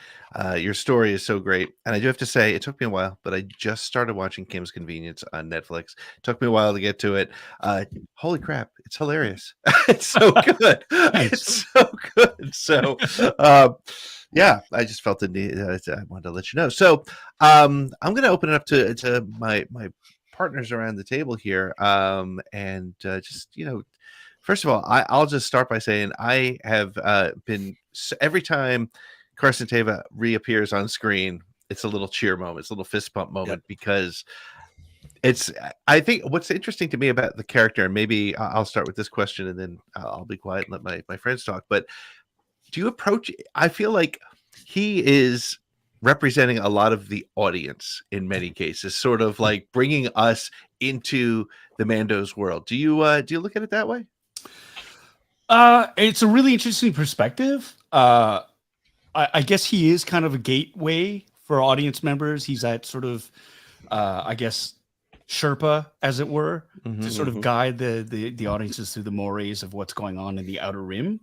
Speaker 1: your story is so great. And I do have to say, it took me a while, but I just started watching Kim's Convenience on Netflix. It took me a while to get to it. Holy crap, it's hilarious. It's so good. It's so good. So Yeah, I just felt the need. I wanted to let you know. So, I'm going to open it up to my partners around the table here, and just first of all, I'll just start by saying I have been every time Carson Teva reappears on screen, it's a little cheer moment, it's a little fist pump moment because it's. I think what's interesting to me about the character, and maybe I'll start with this question, and then I'll be quiet and let my friends talk, but. Do you approach? I feel like he is representing a lot of the audience in many cases, sort of like bringing us into the Mando's world. Do you look at it that way?
Speaker 2: It's a really interesting perspective. I guess he is kind of a gateway for audience members. He's that sort of, I guess, Sherpa, as it were, to sort of guide the audiences through the mores of what's going on in the Outer Rim.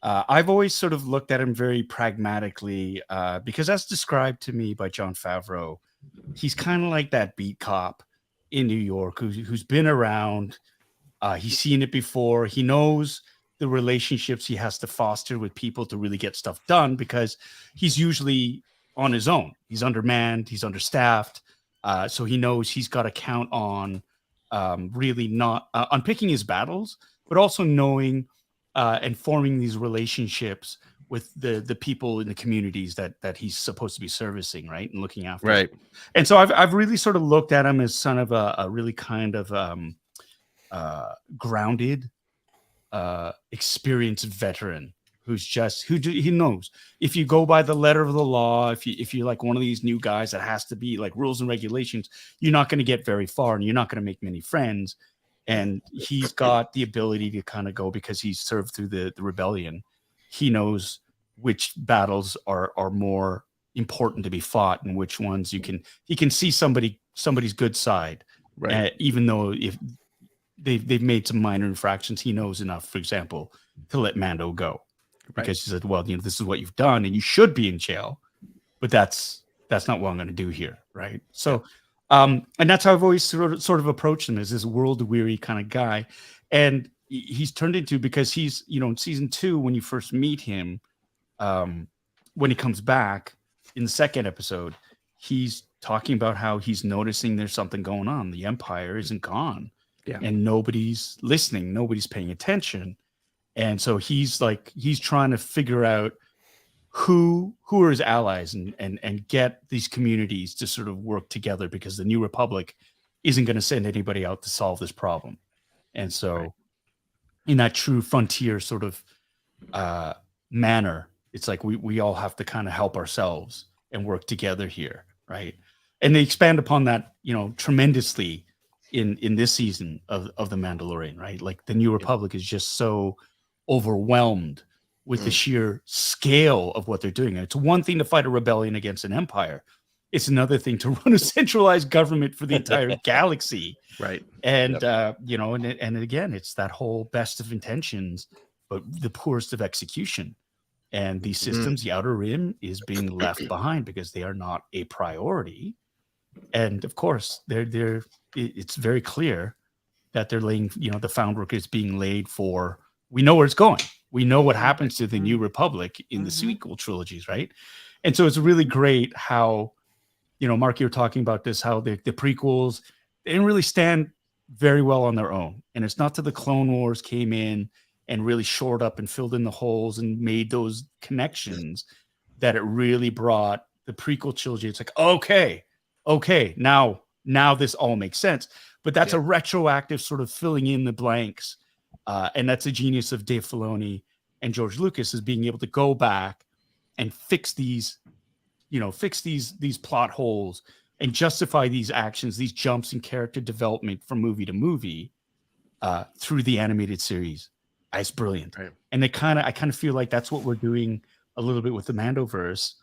Speaker 2: I've always sort of looked at him very pragmatically because as described to me by Jon Favreau, he's kind of like that beat cop in New York who's been around. He's seen it before. He knows the relationships he has to foster with people to really get stuff done because he's usually on his own. He's undermanned. He's understaffed. So he knows he's got to count on really not on picking his battles, but also knowing and forming these relationships with the people in the communities that he's supposed to be servicing, right, and looking after.
Speaker 1: Right.
Speaker 2: And so I've really sort of looked at him as son of a really kind of grounded, experienced veteran who's just he knows if you go by the letter of the law, if you're like one of these new guys that has to be like rules and regulations, you're not going to get very far and you're not going to make many friends. And he's got the ability to kind of go because he's served through the rebellion. He knows which battles are more important to be fought and which ones he can see somebody's good side.
Speaker 1: Right.
Speaker 2: Even though if they've made some minor infractions, he knows enough, for example, to let Mando go. Because he said, well, this is what you've done and you should be in jail, but that's not what I'm going to do here. Right. So and that's how I've always sort of approached him as this world-weary kind of guy. And he's turned into, because he's, in season 2, when you first meet him, when he comes back in the second episode, he's talking about how he's noticing there's something going on. The Empire isn't gone.
Speaker 1: Yeah.
Speaker 2: And nobody's listening. Nobody's paying attention. And so he's trying to figure out who are his allies and get these communities to sort of work together, because the New Republic isn't going to send anybody out to solve this problem. And so in that true frontier sort of manner, it's like we all have to kind of help ourselves and work together here, right? And they expand upon that, tremendously in this season of The Mandalorian, right? Like the New Republic is just so overwhelmed with the sheer scale of what they're doing. And it's one thing to fight a rebellion against an empire. It's another thing to run a centralized government for the entire galaxy.
Speaker 1: Right.
Speaker 2: And, and again, it's that whole best of intentions, but the poorest of execution. And these systems, the Outer Rim, is being left behind because they are not a priority. And of course, it's very clear that they're laying, the groundwork is being laid for, we know where it's going. We know what happens to the New Republic in the sequel trilogies, right? And so it's really great how, Mark, you were talking about this, how the prequels, they didn't really stand very well on their own. And it's not till the Clone Wars came in and really shored up and filled in the holes and made those connections that it really brought the prequel trilogy. It's like, okay, now this all makes sense. But that's a retroactive sort of filling in the blanks. And that's the genius of Dave Filoni and George Lucas, is being able to go back and fix these plot holes and justify these actions, these jumps in character development from movie to movie through the animated series. It's brilliant. Right. And I kind of feel like that's what we're doing a little bit with the Mandoverse,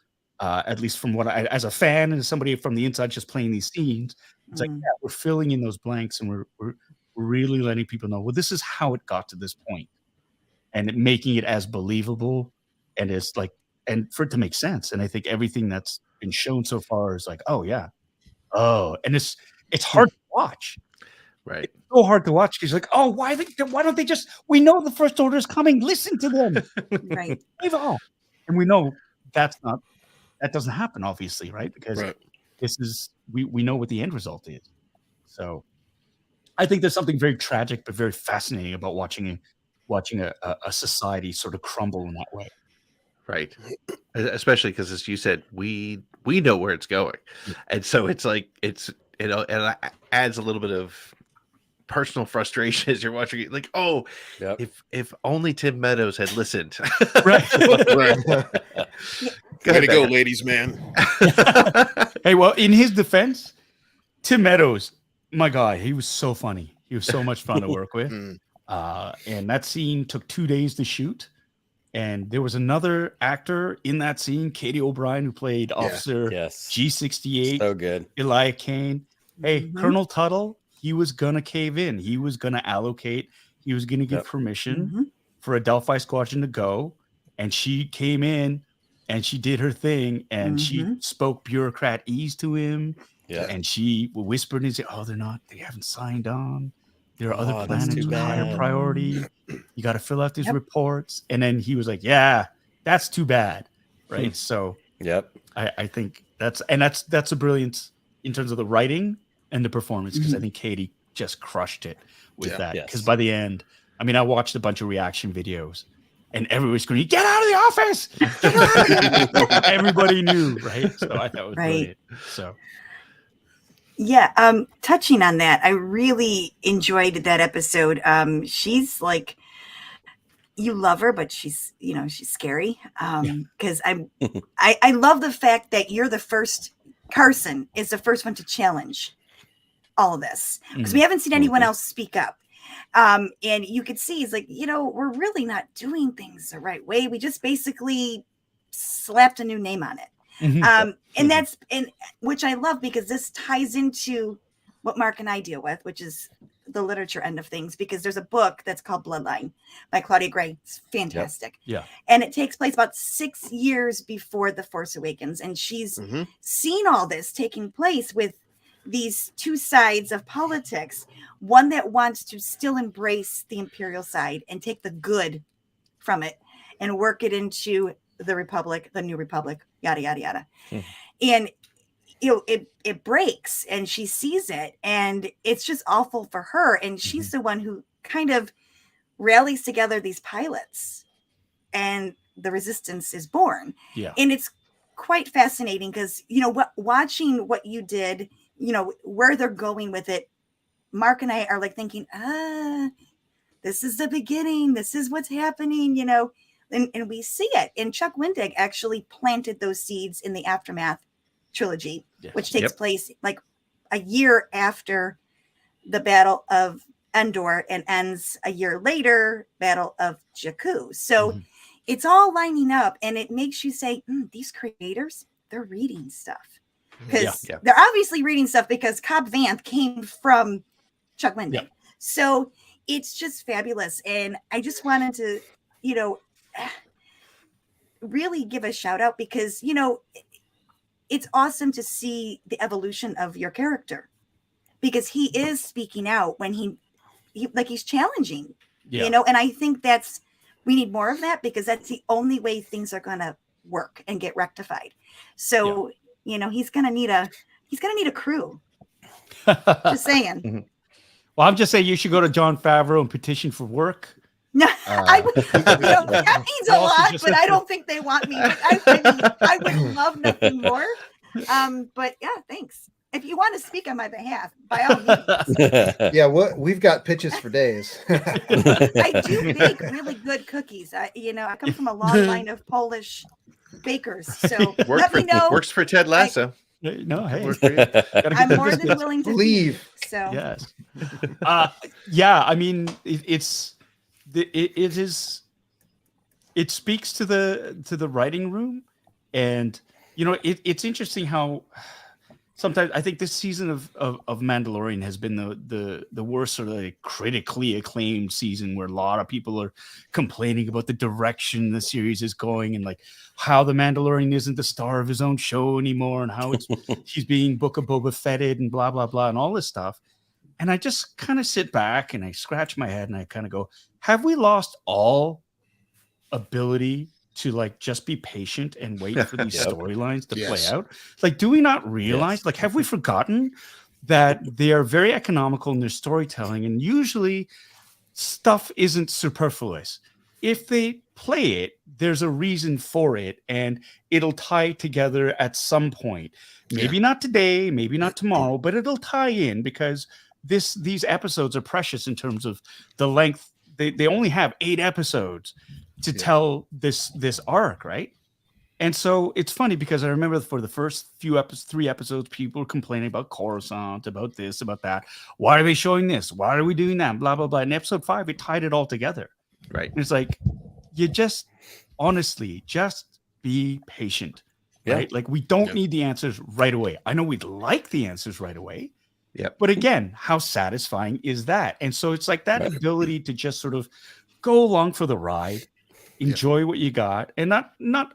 Speaker 2: at least from what as a fan and somebody from the inside just playing these scenes. It's like, we're filling in those blanks and we're really letting people know, well, this is how it got to this point, and making it as believable and as and for it to make sense. And I think everything that's been shown so far is like, and it's hard to watch.
Speaker 1: Right.
Speaker 2: It's so hard to watch. He's like, why don't they just, we know the First Order is coming. Listen to them.
Speaker 4: Right.
Speaker 2: And we know that doesn't happen, obviously, right? Because
Speaker 5: Right.
Speaker 2: this is we know what the end result is. So I think there's something very tragic but very fascinating about watching a society sort of crumble in that way.
Speaker 1: Right. Especially because, as you said, we know where it's going,
Speaker 2: Yeah.
Speaker 1: and so it's like and it adds a little bit of personal frustration as you're watching it. Like, oh,
Speaker 3: Yep.
Speaker 1: if only Tim Meadows had listened.
Speaker 2: Right.
Speaker 5: Right.
Speaker 1: Go
Speaker 5: Way
Speaker 1: ahead,
Speaker 5: to go,
Speaker 1: Becca.
Speaker 5: ladies, man.
Speaker 2: Hey, well, in his defense, Tim Meadows, my guy, he was so funny. He was so much fun to work with.
Speaker 5: Mm.
Speaker 2: And that scene took 2 days to shoot. And there was another actor in that scene, Katie O'Brien, who played Officer
Speaker 3: Yes.
Speaker 2: G68,
Speaker 3: So good.
Speaker 2: Elijah Kane. Hey,
Speaker 4: Mhm.
Speaker 2: Colonel Tuttle, he was going to cave in. He was going to allocate. He was going to give
Speaker 3: Yep.
Speaker 2: permission
Speaker 4: Mhm.
Speaker 2: for a Delphi squadron to go. And she came in and she did her thing. And she spoke bureaucrat ease to him.
Speaker 3: Yeah.
Speaker 2: And she whispered in his ear, oh, they haven't signed on. There are
Speaker 3: Oh,
Speaker 2: other
Speaker 3: that's
Speaker 2: planets
Speaker 3: too
Speaker 2: with higher
Speaker 3: bad.
Speaker 2: priority. You got to fill out these
Speaker 4: Yep.
Speaker 2: reports. And then he was like, yeah, that's too bad. Right. So
Speaker 3: Yep.
Speaker 2: I think that's a brilliance in terms of the writing and the performance, because I think Katie just crushed it with
Speaker 5: Yeah.
Speaker 2: that.
Speaker 3: Yes.
Speaker 2: Because by the end, I mean, I watched a bunch of reaction videos and everybody was screaming, get out of the office! Get out of the office! Everybody knew, right? So I thought it was
Speaker 4: Right.
Speaker 2: brilliant. So
Speaker 4: Yeah, touching on that, I really enjoyed that episode. She's like, you love her, but she's scary. Because I love the fact that you're the first. Carson is the first one to challenge all of this, because we haven't seen anyone else speak up. And you could see he's like, we're really not doing things the right way. We just basically slapped a new name on it. And that's which I love, because this ties into what Mark and I deal with, which is the literature end of things, because there's a book that's called Bloodline by Claudia Gray. It's fantastic.
Speaker 2: yeah.
Speaker 4: And it takes place about 6 years before The Force Awakens. And she's seen all this taking place with these two sides of politics, one that wants to still embrace the Imperial side and take the good from it and work it into the Republic, the new Republic, yada, yada, yada. And it breaks, and she sees it, and it's just awful for her. And she's the one who kind of rallies together these pilots, and the resistance is born.
Speaker 2: Yeah.
Speaker 4: And it's quite fascinating, because, watching what you did, where they're going with it, Mark and I are like thinking, this is the beginning. This is what's happening, and we see it. And Chuck Wendig actually planted those seeds in the Aftermath trilogy, which takes place like a year after the Battle of Endor and ends a year later, Battle of Jakku. So it's all lining up, and it makes you say, these creators, they're reading stuff. Because they're obviously reading stuff, because Cobb Vanth came from Chuck Wendig.
Speaker 2: Yeah.
Speaker 4: So it's just fabulous. And I just wanted to, really give a shout out, because, it's awesome to see the evolution of your character, because he is speaking out when he's challenging, and I think we need more of that, because that's the only way things are going to work and get rectified. So, he's going to need a crew. Just saying.
Speaker 2: Well, I'm just saying you should go to Jon Favreau and petition for work.
Speaker 4: No, that means a lot, but I don't think they want me. I would love nothing more. But yeah, thanks. If you want to speak on my behalf, by all means.
Speaker 6: Yeah, we've got pitches for days.
Speaker 4: I do bake really good cookies. I come from a long line of Polish bakers, so let me know.
Speaker 1: Works for Ted Lasso.
Speaker 2: No, hey,
Speaker 4: I'm more than willing to
Speaker 6: leave.
Speaker 4: So
Speaker 2: yes, yeah. I mean, it speaks to the writing room, and it's interesting how sometimes I think this season of Mandalorian has been the worst sort of like critically acclaimed season, where a lot of people are complaining about the direction the series is going, and like how the Mandalorian isn't the star of his own show anymore, and how he's being Book of Boba Fetted and blah blah blah and all this stuff. And I just kind of sit back and I scratch my head and I kind of go, have we lost all ability to like just be patient and wait for these
Speaker 3: Yep.
Speaker 2: storylines to play
Speaker 5: Yes.
Speaker 2: out? Like, do we not realize, like, have we forgotten that they are very economical in their storytelling, and usually stuff isn't superfluous. If they play it, there's a reason for it, and it'll tie together at some point. Maybe not today, maybe not tomorrow, but it'll tie in because these episodes are precious in terms of the length. They only have 8 episodes to tell this arc, right? And so it's funny because I remember for the first few 3 episodes, people were complaining about Coruscant, about this, about that. Why are they showing this? Why are we doing that? Blah, blah, blah. In episode 5, it tied it all together.
Speaker 1: Right.
Speaker 2: And it's like, you just honestly just be patient.
Speaker 3: Yeah.
Speaker 2: Right. Like, we don't need the answers right away. I know we'd like the answers right away.
Speaker 1: Yep.
Speaker 2: But again, how satisfying is that? And so it's like that ability to just sort of go along for the ride, enjoy what you got, and and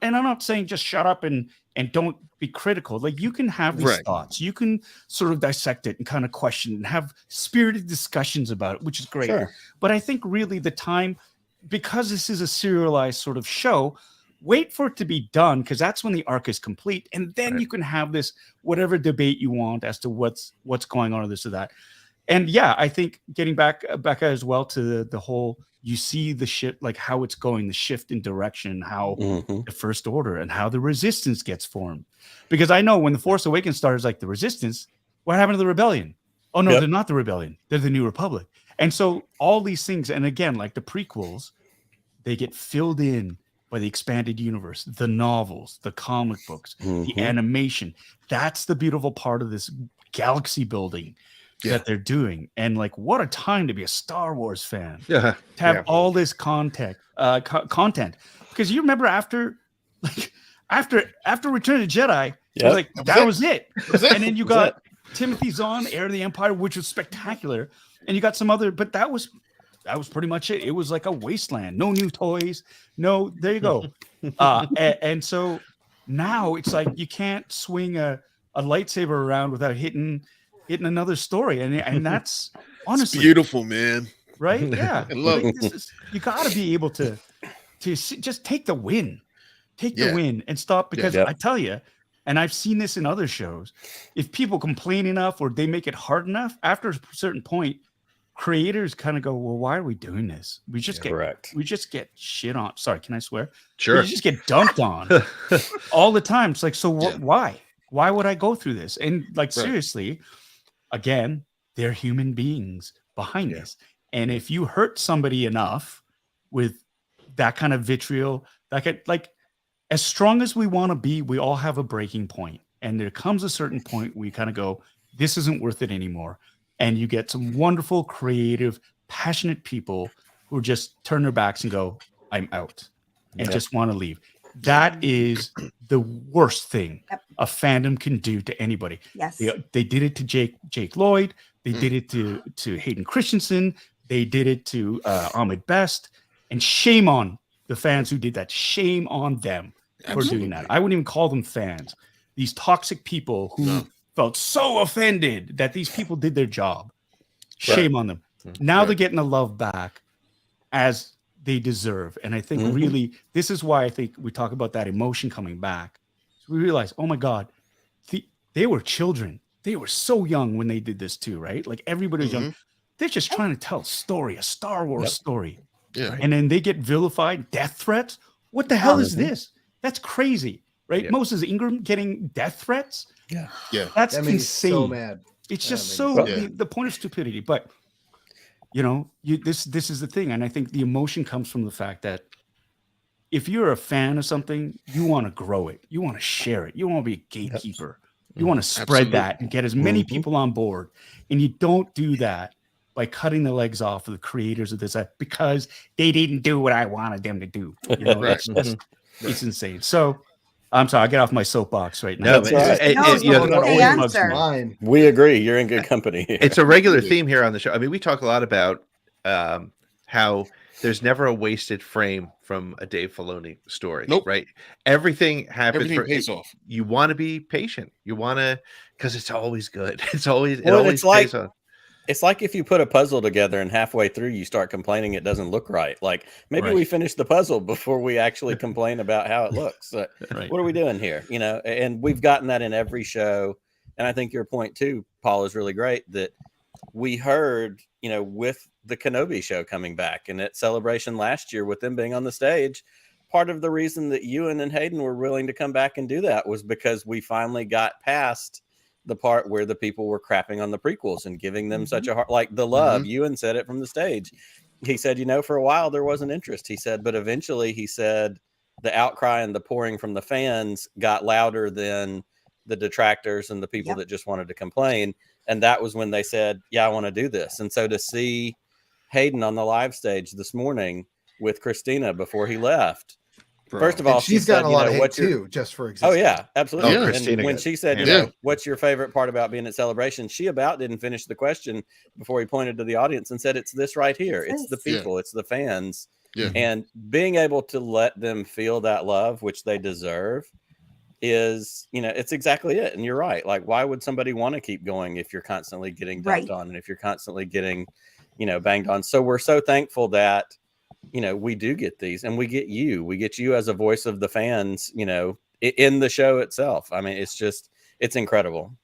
Speaker 2: I'm not saying just shut up and don't be critical. Like, you can have these thoughts, you can sort of dissect it and kind of question and have spirited discussions about it, which is great.
Speaker 3: Sure.
Speaker 2: But I think really the time, because this is a serialized sort of show, wait for it to be done, because that's when the arc is complete, and then you can have this whatever debate you want as to what's going on or this or that. And yeah, I think getting back, Becca, as well, to the whole, you see the shift, like how it's going, the shift in direction, how the First Order and how the Resistance gets formed. Because I know when the Force Awakens started, like the Resistance, what happened to the Rebellion? Oh no, they're not the Rebellion, they're the New Republic. And so all these things, and again, like the prequels, they get filled in by the expanded universe, the novels, the comic books, the animation. That's the beautiful part of this galaxy building that they're doing. And like, what a time to be a Star Wars fan, to have all this content. Because you remember after Return of the Jedi, it was like, that was it. And then you got Timothy Zahn, Heir of the Empire, which was spectacular. And you got some other, but that was pretty much it. It was like a wasteland. No new toys. No, there you go. And so now it's like you can't swing a lightsaber around without hitting another story. And that's honestly
Speaker 5: it's beautiful, man.
Speaker 2: Right? Yeah.
Speaker 5: Look,
Speaker 2: you got to be able to just take the win. Take the win and stop, because I tell you, and I've seen this in other shows, if people complain enough or they make it hard enough, after a certain point, creators kind of go, well, why are we doing this? We just get shit on. Sorry, can I swear?
Speaker 1: Sure.
Speaker 2: We just get dumped on all the time. It's like, so why? Why would I go through this? And like, seriously, again, they're human beings behind this. And if you hurt somebody enough with that kind of vitriol, like as strong as we want to be, we all have a breaking point. And there comes a certain point we kind of go, this isn't worth it anymore. And you get some wonderful, creative, passionate people who just turn their backs and go, I'm out, and just want to leave. That is the worst thing a fandom can do to anybody.
Speaker 4: Yes.
Speaker 2: They did it to Jake Lloyd. They did it to Hayden Christensen. They did it to Ahmed Best. And shame on the fans who did that. Shame on them for doing that. I wouldn't even call them fans. These toxic people who felt so offended that these people did their job. Shame on them. Now they're getting the love back as they deserve. And I think really, this is why I think we talk about that emotion coming back. So we realize, oh my God, they were children. They were so young when they did this too, right? Like, everybody was young. They're just trying to tell a story, a Star Wars story.
Speaker 5: Yeah.
Speaker 2: And then they get vilified, death threats. What the hell is this? That's crazy, right?
Speaker 1: Yeah.
Speaker 2: Moses Ingram getting death threats.
Speaker 5: Yeah.
Speaker 2: That's
Speaker 6: That made me
Speaker 2: insane.
Speaker 6: so mad.
Speaker 2: It's
Speaker 6: That
Speaker 2: just
Speaker 6: made me
Speaker 2: so
Speaker 6: so
Speaker 5: mad.
Speaker 2: the point of stupidity. But you know, this is the thing, and I think the emotion comes from the fact that if you're a fan of something, you want to grow it, you want to share it, you want to be a gatekeeper, you want to spread that and get as many people on board, and you don't do that by cutting the legs off of the creators of this because they didn't do what I wanted them to do. You know, it's insane. So I'm sorry, I get off my soapbox right now.
Speaker 1: No,
Speaker 3: That's
Speaker 1: but
Speaker 3: right.
Speaker 1: you know,
Speaker 4: No,
Speaker 2: always
Speaker 4: the
Speaker 2: bugs me.
Speaker 4: answer.
Speaker 6: Mine.
Speaker 3: We agree. You're in good company.
Speaker 1: it's a regular theme here on the show. I mean, we talk a lot about how there's never a wasted frame from a Dave Filoni story, right? Everything happens.
Speaker 5: Everything pays off.
Speaker 1: You want to be patient. You want to, because it's always good. It always
Speaker 3: It's like
Speaker 1: pays off.
Speaker 3: It's like if you put a puzzle together and halfway through you start complaining it doesn't look right. Like maybe we finish the puzzle before we actually complain about how it looks. What are we doing here? You know, and we've gotten that in every show. And I think your point too, Paul, is really great that we heard, you know, with the Kenobi show coming back and at Celebration last year with them being on the stage, part of the reason that Ewan and Hayden were willing to come back and do that was because we finally got past the part where the people were crapping on the prequels and giving them such a hard, like the love. Ewan said it from the stage. He said, you know, for a while there wasn't interest. He said, but eventually he said the outcry and the pouring from the fans got louder than the detractors and the people that just wanted to complain. And that was when they said, yeah, I want to do this. And so to see Hayden on the live stage this morning with Christina before he left, first of all,
Speaker 6: she's
Speaker 3: she said,
Speaker 6: gotten a lot of hate too, just for existing.
Speaker 3: Oh yeah, absolutely.
Speaker 1: Christina
Speaker 3: And when
Speaker 1: got
Speaker 3: she said, you know, what's your favorite part about being at Celebration? She about didn't finish the question before he pointed to the audience and said, it's this right here. It's the people, it's the fans.
Speaker 5: Yeah.
Speaker 3: And being able to let them feel that love, which they deserve, is, you know, it's exactly it. And you're right. Like, why would somebody want to keep going if you're constantly getting dumped on and if you're constantly getting, you know, banged on? So we're so thankful that, you know, we do get these and we get you as a voice of the fans, you know, in the show itself. I mean, it's incredible.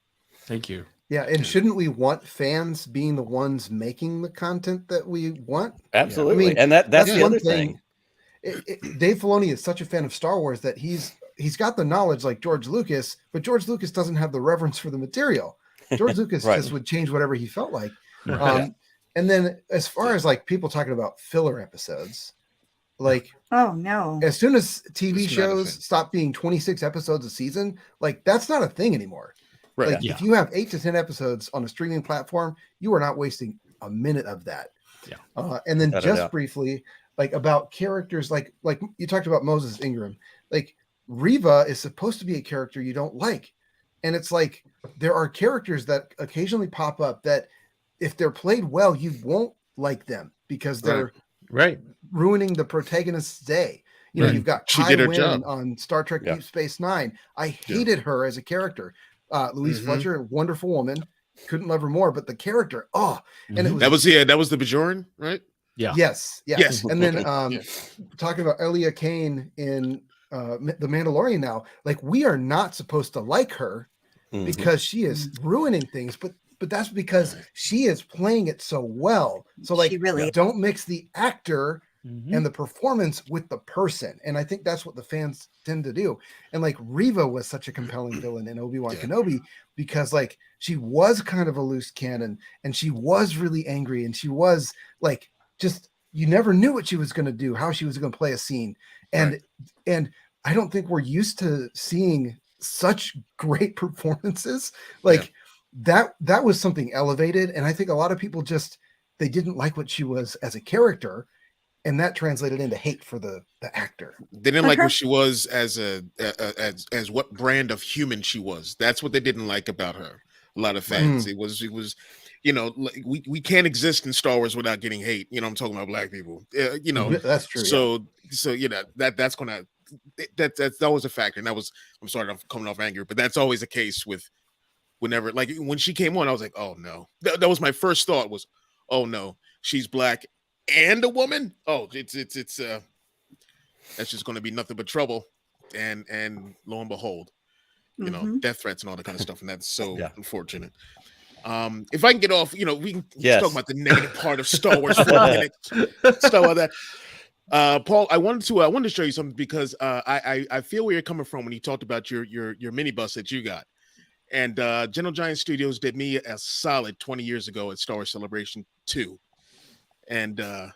Speaker 2: Thank you.
Speaker 6: Yeah. And shouldn't we want fans being the ones making the content that we want?
Speaker 3: Absolutely.
Speaker 6: I mean,
Speaker 3: and that's the other thing.
Speaker 6: Dave Filoni is such a fan of Star Wars that he's got the knowledge like George Lucas, but George Lucas doesn't have the reverence for the material. George Lucas just would change whatever he felt like. And then as far as like people talking about filler episodes, like,
Speaker 4: oh no,
Speaker 6: as soon as TV shows stop being 26 episodes a season, like that's not a thing anymore.
Speaker 5: Right.
Speaker 6: Like if you have 8 to 10 episodes on a streaming platform, you are not wasting a minute of that. And then just briefly, like about characters, like you talked about Moses Ingram, like Reva is supposed to be a character you don't like. And it's like, there are characters that occasionally pop up that if they're played well, you won't like them because they're ruining the protagonist's day. You know, you've got Kai Wynn on Star Trek Deep Space Nine. I hated her as a character. Louise Fletcher, wonderful woman. Couldn't love her more, but the character, and it was
Speaker 5: that was the Bajoran, right?
Speaker 6: Yeah. Yes. And then talking about Elia Kane in The Mandalorian now, like we are not supposed to like her because she is ruining things, but that's because she is playing it so well. So like, don't mix the actor and the performance with the person. And I think that's what the fans tend to do. And like Reva was such a compelling villain in Obi-Wan Kenobi because like she was kind of a loose cannon and she was really angry and she was like, just, you never knew what she was going to do, how she was going to play a scene. And I don't think we're used to seeing such great performances. Like that was something elevated. And I think a lot of people they didn't like what she was as a character. And that translated into hate for the actor.
Speaker 5: They didn't like what she was as as what brand of human she was. That's what they didn't like about her. A lot of fans. It was, you know, like we can't exist in Star Wars without getting hate. You know, I'm talking about black people. You know,
Speaker 6: that's true.
Speaker 5: So you know that's always a factor. And I'm sorry, I'm coming off angry, but that's always the case with whenever, like when she came on, I was like, oh no. That was my first thought was, oh no, she's black and a woman. Oh, it's that's just going to be nothing but trouble. And lo and behold, you know, death threats and all that kind of stuff, and that's so unfortunate. If I can get off, you know, we can talk about the negative part of Star Wars for a minute, stuff like that. Paul, I wanted to show you something because I feel where you're coming from when you talked about your minibus that you got. And Gentle Giant Studios did me a solid 20 years ago at Star Wars Celebration 2. And
Speaker 2: oh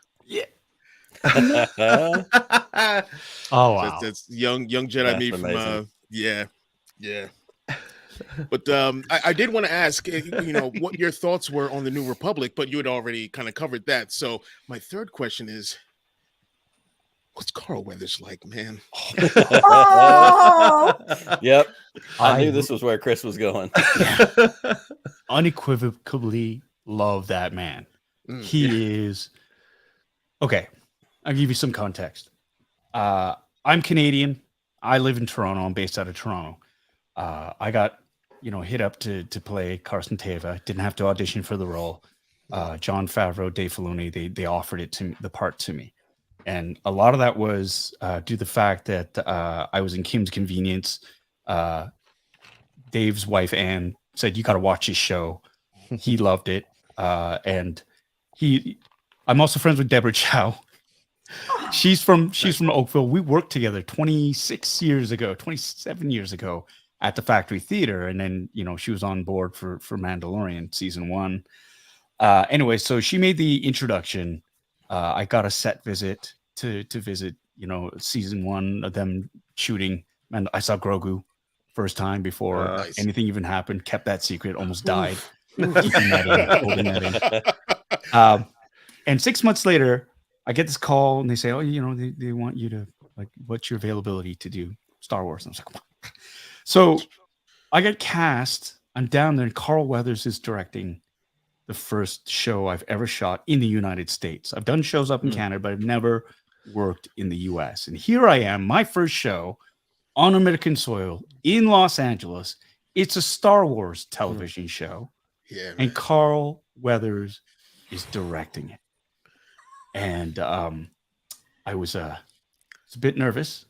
Speaker 2: wow,
Speaker 5: that's young Jedi me from yeah. But I did want to ask, you know, what your thoughts were on the New Republic, but you had already kind of covered that. So my third question is, what's Carl Weathers like, man?
Speaker 3: Yep. I knew this was where Chris was going.
Speaker 2: Unequivocally love that man. He is okay. I'll give you some context. I'm Canadian. I live in Toronto. I'm based out of Toronto. I got, hit up to play Carson Teva. Didn't have to audition for the role. Jon Favreau, Dave Filoni, they offered it to the part to me. And a lot of that was due to the fact that I was in Kim's Convenience. Dave's wife, Anne, said, you got to watch his show. He loved it. And I'm also friends with Deborah Chow. She's from Oakville. We worked together 27 years ago at the Factory Theater. And then, she was on board for Mandalorian season 1. Anyway, so she made the introduction. I got a set visit to visit, season 1 of them shooting. And I saw Grogu first time before anything even happened. Kept that secret. Almost died. Holding that in. And 6 months later, I get this call and they say, oh, they want you to, like, what's your availability to do Star Wars? And I was like, what? So I get cast. I'm down there and Carl Weathers is directing the first show I've ever shot in the United States. I've done shows up in Canada, but I've never worked in the US. And here I am, my first show on American soil in Los Angeles. It's a Star Wars television show.
Speaker 5: Yeah,
Speaker 2: and Carl Weathers is directing it. And I was a bit nervous.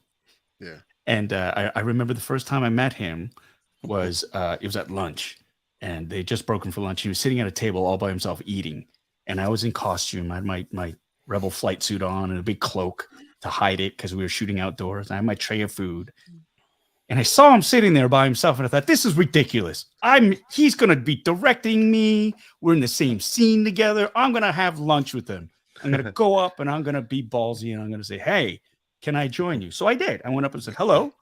Speaker 5: Yeah.
Speaker 2: And I remember the first time I met him was it was at lunch. And they had just broken for lunch. He was sitting at a table all by himself eating. And I was in costume. I had my Rebel flight suit on and a big cloak to hide it because we were shooting outdoors. And I had my tray of food. And I saw him sitting there by himself. And I thought, this is ridiculous. He's going to be directing me. We're in the same scene together. I'm going to have lunch with him. I'm going to go up and I'm going to be ballsy. And I'm going to say, hey, can I join you? So I did. I went up and said, hello.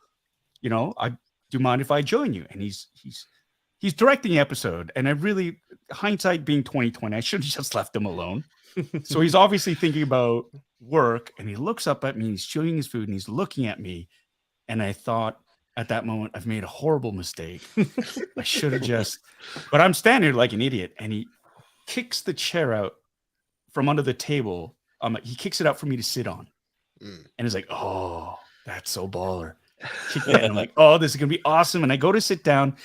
Speaker 2: Do you mind if I join you? And he's directing the episode, and I really, hindsight being 2020, I should have just left him alone. So he's obviously thinking about work, and he looks up at me, he's chewing his food, and he's looking at me, and I thought at that moment, I've made a horrible mistake. I should have but I'm standing there like an idiot, and he kicks the chair out from under the table. He kicks it out for me to sit on, and it's like, oh, that's so baller. Kick that, and I'm like, oh, this is gonna be awesome. And I go to sit down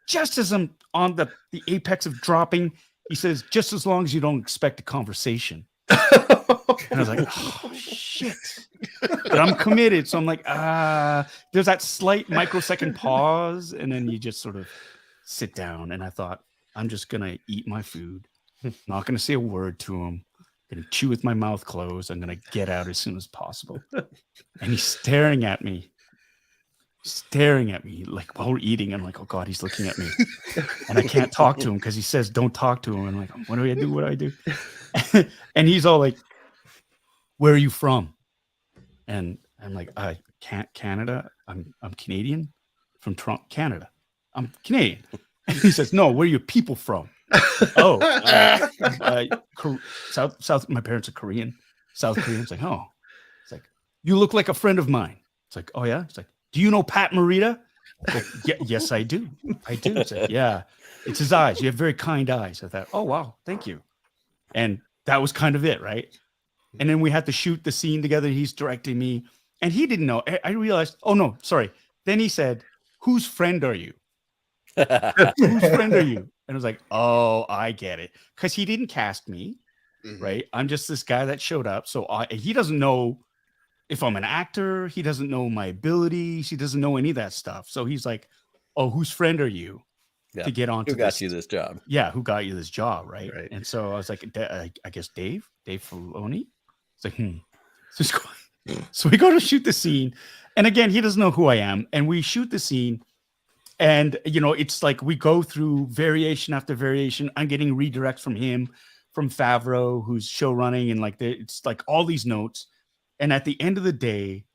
Speaker 2: just as I'm on the apex of dropping, he says, just as long as you don't expect a conversation. And I was like, oh, shit. But I'm committed. So I'm like, there's that slight microsecond pause. And then you just sort of sit down. And I thought, I'm just going to eat my food. Not going to say a word to him. Going to chew with my mouth closed. I'm going to get out as soon as possible. And he's staring at me like while we're eating. I'm like, oh God, he's looking at me. And I can't talk to him because he says, don't talk to him. And I'm like, what do I do? What do I do? And he's all like, where are you from? And I'm like, Canada. I'm Canadian from Toronto, Canada. I'm Canadian. And he says, no, where are your people from? South. My parents are Korean, South Korean. It's like, oh, it's like, you look like a friend of mine. It's like, oh yeah. It's like, do you know Pat Morita? Like, yes, I do. It's like, yeah, it's his eyes. You have very kind eyes. I thought, oh wow, thank you. And that was kind of it, right? And then we had to shoot the scene together. He's directing me, and he didn't know. I realized, oh no, sorry. Then he said, whose friend are you? Whose friend are you? And I was like, oh, I get it. Because he didn't cast me, right? I'm just this guy that showed up. So he doesn't know if I'm an actor. He doesn't know my abilities. He doesn't know any of that stuff. So he's like, oh, whose friend are you to get on to
Speaker 3: Who got you this job?
Speaker 2: Yeah, who got you this job, right? And so I was like, I guess Dave Filoni. It's like, So we go to shoot the scene. And again, he doesn't know who I am. And we shoot the scene. And, it's like we go through variation after variation. I'm getting redirects from him, from Favreau, who's show running. And it's like all these notes. And at the end of the day,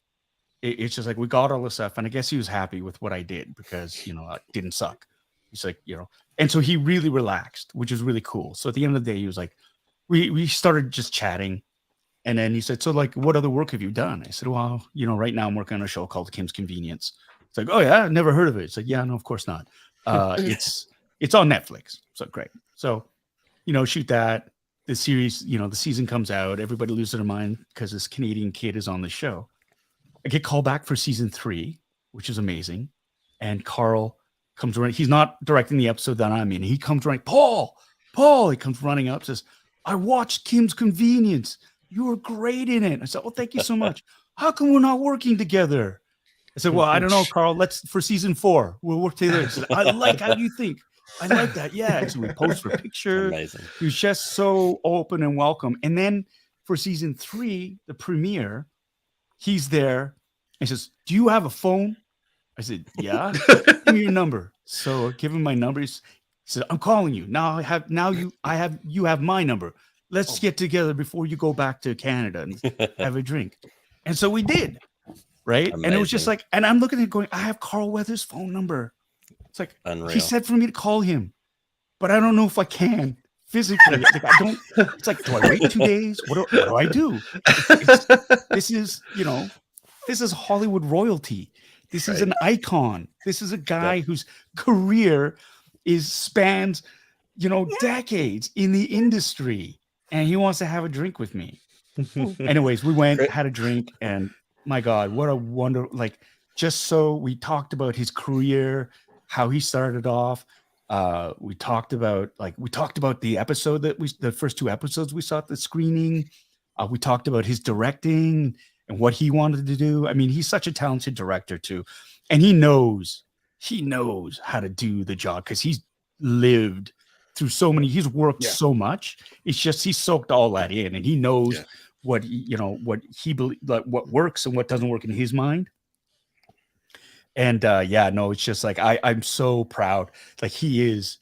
Speaker 2: it's just like we got all this stuff. And I guess he was happy with what I did because, I didn't suck. He's like, and so he really relaxed, which is really cool. So at the end of the day, he was like, we started just chatting. And then he said, so like, what other work have you done? I said, well, right now I'm working on a show called Kim's Convenience. It's like, oh yeah, I've never heard of it. It's like, yeah, no, of course not. It's on Netflix. So great. So, shoot that. The series, the season comes out. Everybody loses their mind because this Canadian kid is on the show. I get called back for season 3, which is amazing. And Carl comes around. He's not directing the episode that I'm in. He comes around, Paul, Paul, he comes running up, says, I watched Kim's Convenience. You were great in it. I said, well, thank you so much. How come we're not working together? I said, well, I don't know, Carl. Let's for season 4. We'll work together. He said, I like how you think. I like that. Yeah. So we posed for pictures.
Speaker 3: Amazing.
Speaker 2: He was just so open and welcome. And then for season 3, the premiere, he's there and says, do you have a phone? I said, yeah. Give me your number. So I give him my number. He said, I'm calling you. You have my number. Let's get together before you go back to Canada and have a drink. And so we did. Right.
Speaker 3: Amazing.
Speaker 2: And it was just like, and I'm looking at it going, I have Carl Weathers' phone number. It's like,
Speaker 3: Unreal.
Speaker 2: he said for me to call him, but I don't know if I can physically. Like, I don't, it's like, do I wait 2 days? What do I do? This is Hollywood royalty. This is an icon. This is a guy whose career spans, decades in the industry. And he wants to have a drink with me. Anyways, we went, had a drink, and my God, what a wonder. Just so we talked about his career, how he started off. We talked about the episode the first 2 episodes we saw at the screening. We talked about his directing and what he wanted to do. I mean, he's such a talented director too. And he knows how to do the job because he's lived through he's worked so much. It's just, he soaked all that in, and he knows what he believes, like what works and what doesn't work in his mind. And it's just like, I'm so proud. Like, he is,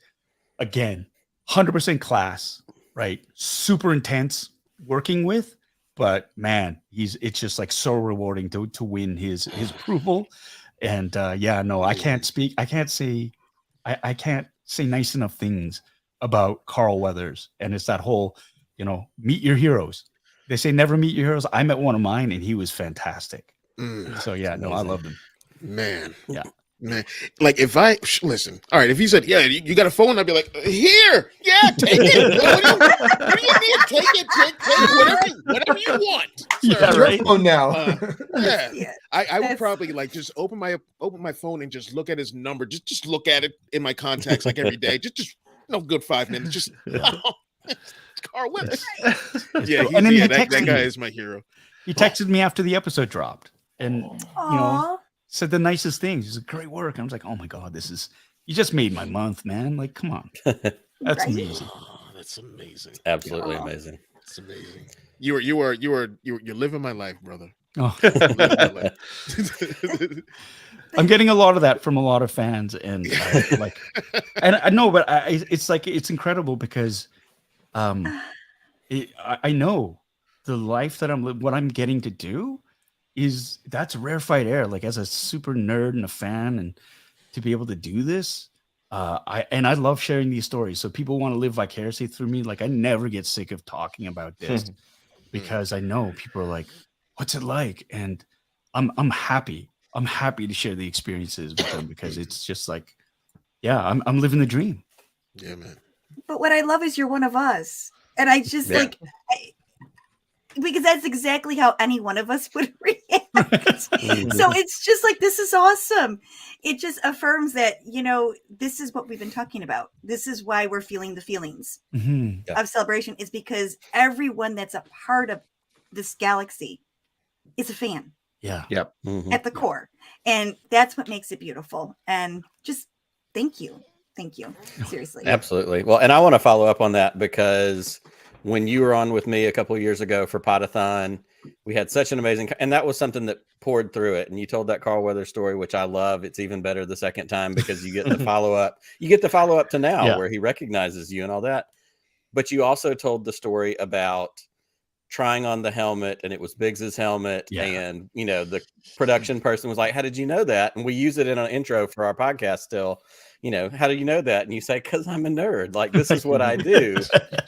Speaker 2: again, 100% class, right? Super intense working with, but man, it's just like so rewarding to win his approval. And I can't speak. I can't say nice enough things about Carl Weathers. And it's that whole, meet your heroes. They say never meet your heroes. I met one of mine, and he was fantastic. So I loved him.
Speaker 5: Man.
Speaker 2: Yeah.
Speaker 5: Man. Like, if I listen, all right, if he said, yeah, you got a phone, I'd be like, here, yeah, take it. What do you mean? Take it, take whatever you want.
Speaker 6: Yeah, right. Oh, now.
Speaker 5: I would probably just open my phone and just look at his number, just look at it in my contacts like every day, just good 5 minutes, just Carl Weathers. That guy is my hero.
Speaker 2: He texted me after the episode dropped, and said the nicest things. He said, great work. And I was like, oh my God, you just made my month, man. Like, come on. That's amazing.
Speaker 5: Oh, that's amazing.
Speaker 3: Absolutely amazing.
Speaker 5: It's amazing. You're living my life, brother.
Speaker 2: Oh. I'm getting a lot of that from a lot of fans, and and I know, but it's incredible because I know the life that what I'm getting to do that's rarefied air. Like, as a super nerd and a fan, and to be able to do this, I love sharing these stories. So people want to live vicariously through me. Like, I never get sick of talking about this because I know people are like, "What's it like?" And I'm happy. I'm happy to share the experiences with them because it's just like, I'm living the dream.
Speaker 5: Yeah, man.
Speaker 4: But what I love is you're one of us, and I just because that's exactly how any one of us would react. So it's just like, this is awesome. It just affirms that, this is what we've been talking about. This is why we're feeling the feelings of celebration, is because everyone that's a part of this galaxy is a fan.
Speaker 2: Yeah.
Speaker 1: Yep.
Speaker 4: At the core. And that's what makes it beautiful. And just thank you. Thank you. Seriously.
Speaker 3: Absolutely. Well, and I want to follow up on that because when you were on with me a couple of years ago for Potathon, we had such an amazing, and that was something that poured through it. And you told that Carl Weathers story, which I love. It's even better the second time because you get the follow up. You get the follow up to now where he recognizes you and all that. But you also told the story about trying on the helmet, and it was Biggs's helmet. And, the production person was like, how did you know that? And we use it in an intro for our podcast still. How do you know that? And you say, because I'm a nerd. Like, this is what I do.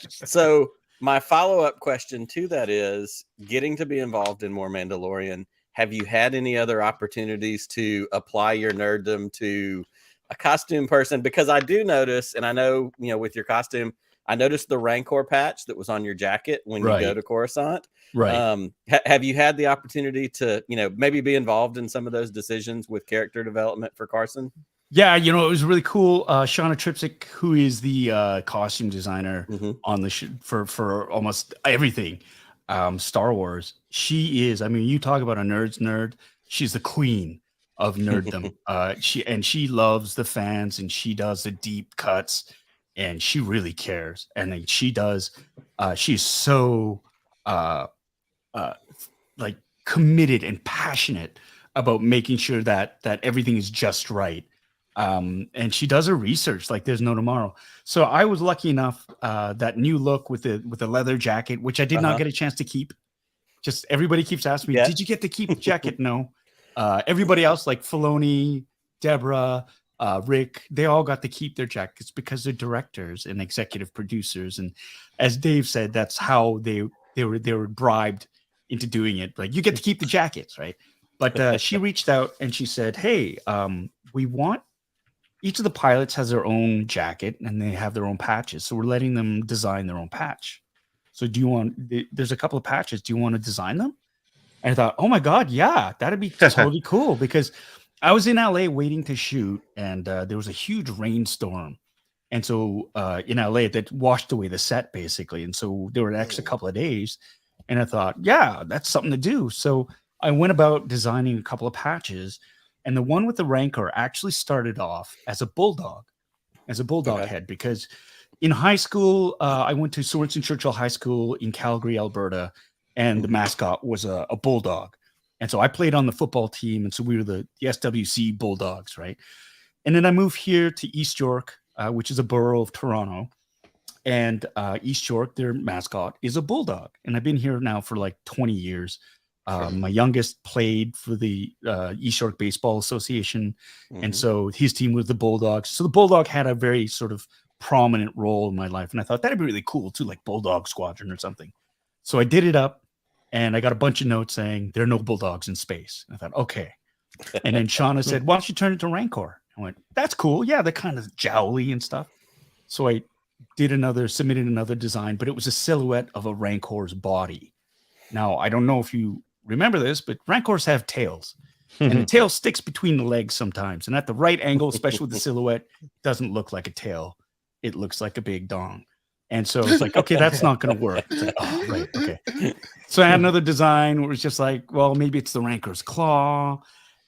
Speaker 3: So my follow-up question to that is, getting to be involved in more Mandalorian, have you had any other opportunities to apply your nerddom to a costume person? Because I do notice, and I know, with your costume, I noticed the Rancor patch that was on your jacket when you go to Coruscant.
Speaker 2: Right.
Speaker 3: Have you had the opportunity to, maybe be involved in some of those decisions with character development for Carson?
Speaker 2: Yeah, it was really cool. Shauna Tripsick, who is the costume designer
Speaker 3: Mhm.
Speaker 2: on the for almost everything Star Wars. She is. I mean, you talk about a nerd's nerd. She's the queen of nerddom. She loves the fans, and she does the deep cuts, and she really cares. And then she does. She's so uh, like committed and passionate about making sure that everything is just right. And she does her research like there's no tomorrow. So I was lucky enough that new look with the leather jacket, which I did not get a chance to keep. Just everybody keeps asking me,
Speaker 3: Yeah.
Speaker 2: did you get to keep the jacket? No. Everybody else like Filoni, Deborah, Rick, they all got to keep their jackets because they're directors and executive producers. And as Dave said, that's how they were bribed into doing it. Like, you get to keep the jackets, right? But she reached out and she said, hey, we want each of the pilots has their own jacket and they have their own patches. So we're letting them design their own patch. So there's a couple of patches. Do you want to design them? And I thought, oh my God, yeah, that'd be totally cool, because I was in LA waiting to shoot, and there was a huge rainstorm. And so in LA, that washed away the set basically. And so there were an extra couple of days. And I thought, yeah, that's something to do. So I went about designing a couple of patches. And the one with the Rancor actually started off as a bulldog head, because in high school, I went to Sorensen Churchill High School in Calgary, Alberta, and the mascot was a bulldog. And so I played on the football team, and so we were the SWC Bulldogs, right? And then I moved here to East York, which is a borough of Toronto. And East York, their mascot is a bulldog. And I've been here now for like 20 years. My youngest played for the East York Baseball Association. And so his team was the Bulldogs. So the Bulldog had a very sort of prominent role in my life. And I thought that'd be really cool too, like Bulldog Squadron or something. So I did it up, and I got a bunch of notes saying there are no Bulldogs in space. And I thought, okay. And then Shauna said, why don't you turn it to Rancor? I went, that's cool. Yeah, they're kind of jowly and stuff. So I submitted another design, but it was a silhouette of a Rancor's body. Now, I don't know if you remember this, but Rancors have tails, and the tail sticks between the legs sometimes. And at the right angle, especially with the silhouette, it doesn't look like a tail. It looks like a big dong. And so it's like, okay, that's not going to work. It's like, oh, right, okay. So I had another design where it was just like, well, maybe it's the Rancor's claw.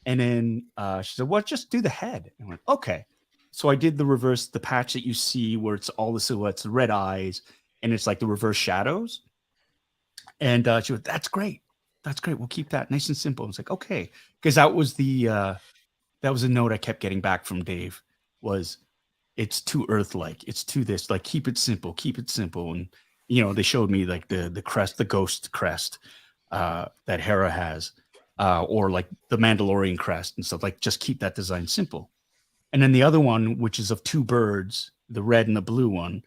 Speaker 2: And then she said, well, just do the head. And I went, okay. So I did the patch that you see where it's all the silhouettes, the red eyes, and it's like the reverse shadows. And she went, that's great. That's great. We'll keep that nice and simple. It's like, okay. Because that was a note I kept getting back from Dave, was it's too Earth-like. It's too this, like, keep it simple. And, they showed me like the crest, the ghost crest that Hera has, or like the Mandalorian crest and stuff. Like, just keep that design simple. And then the other one, which is of two birds, the red and the blue one,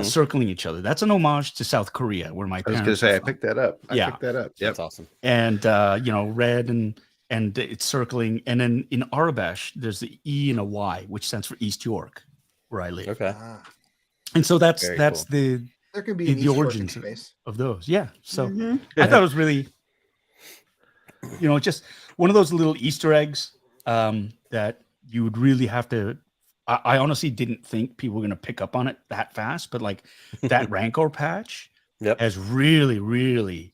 Speaker 2: circling each other. That's an homage to South Korea, where my parents.
Speaker 1: I was going to say, I picked that up. Yep.
Speaker 3: That's awesome.
Speaker 2: And red and it's circling. And then in Arabesh, there's the E and a Y, which stands for East York, where I live.
Speaker 3: Okay.
Speaker 2: And so that's
Speaker 3: Very
Speaker 2: cool.
Speaker 6: There could be
Speaker 2: the origins of those. Yeah. So I thought it was really, just one of those little Easter eggs that you would really have to. I honestly didn't think people were going to pick up on it that fast, but like that Rancor patch has really, really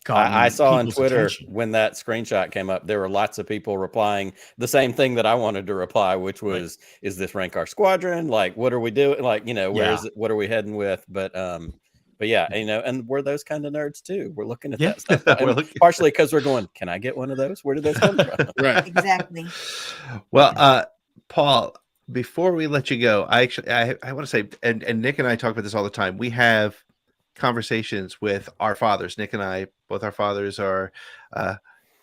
Speaker 2: gotten
Speaker 3: I saw on
Speaker 2: people's
Speaker 3: Twitter
Speaker 2: attention.
Speaker 3: when that screenshot came up, there were lots of people replying the same thing that I wanted to reply, which was, is this Rancor Squadron? Like, what are we doing? Like, where is it? What are we heading with? But yeah, and we're those kind of nerds too. We're looking at that stuff. Partially because we're going, can I get one of those? Where did those come from?
Speaker 5: Right.
Speaker 4: Exactly.
Speaker 1: Well, Paul, before we let you go, I want to say, and Nick and I talk about this all the time. We have conversations with our fathers. Nick and I, both our fathers are,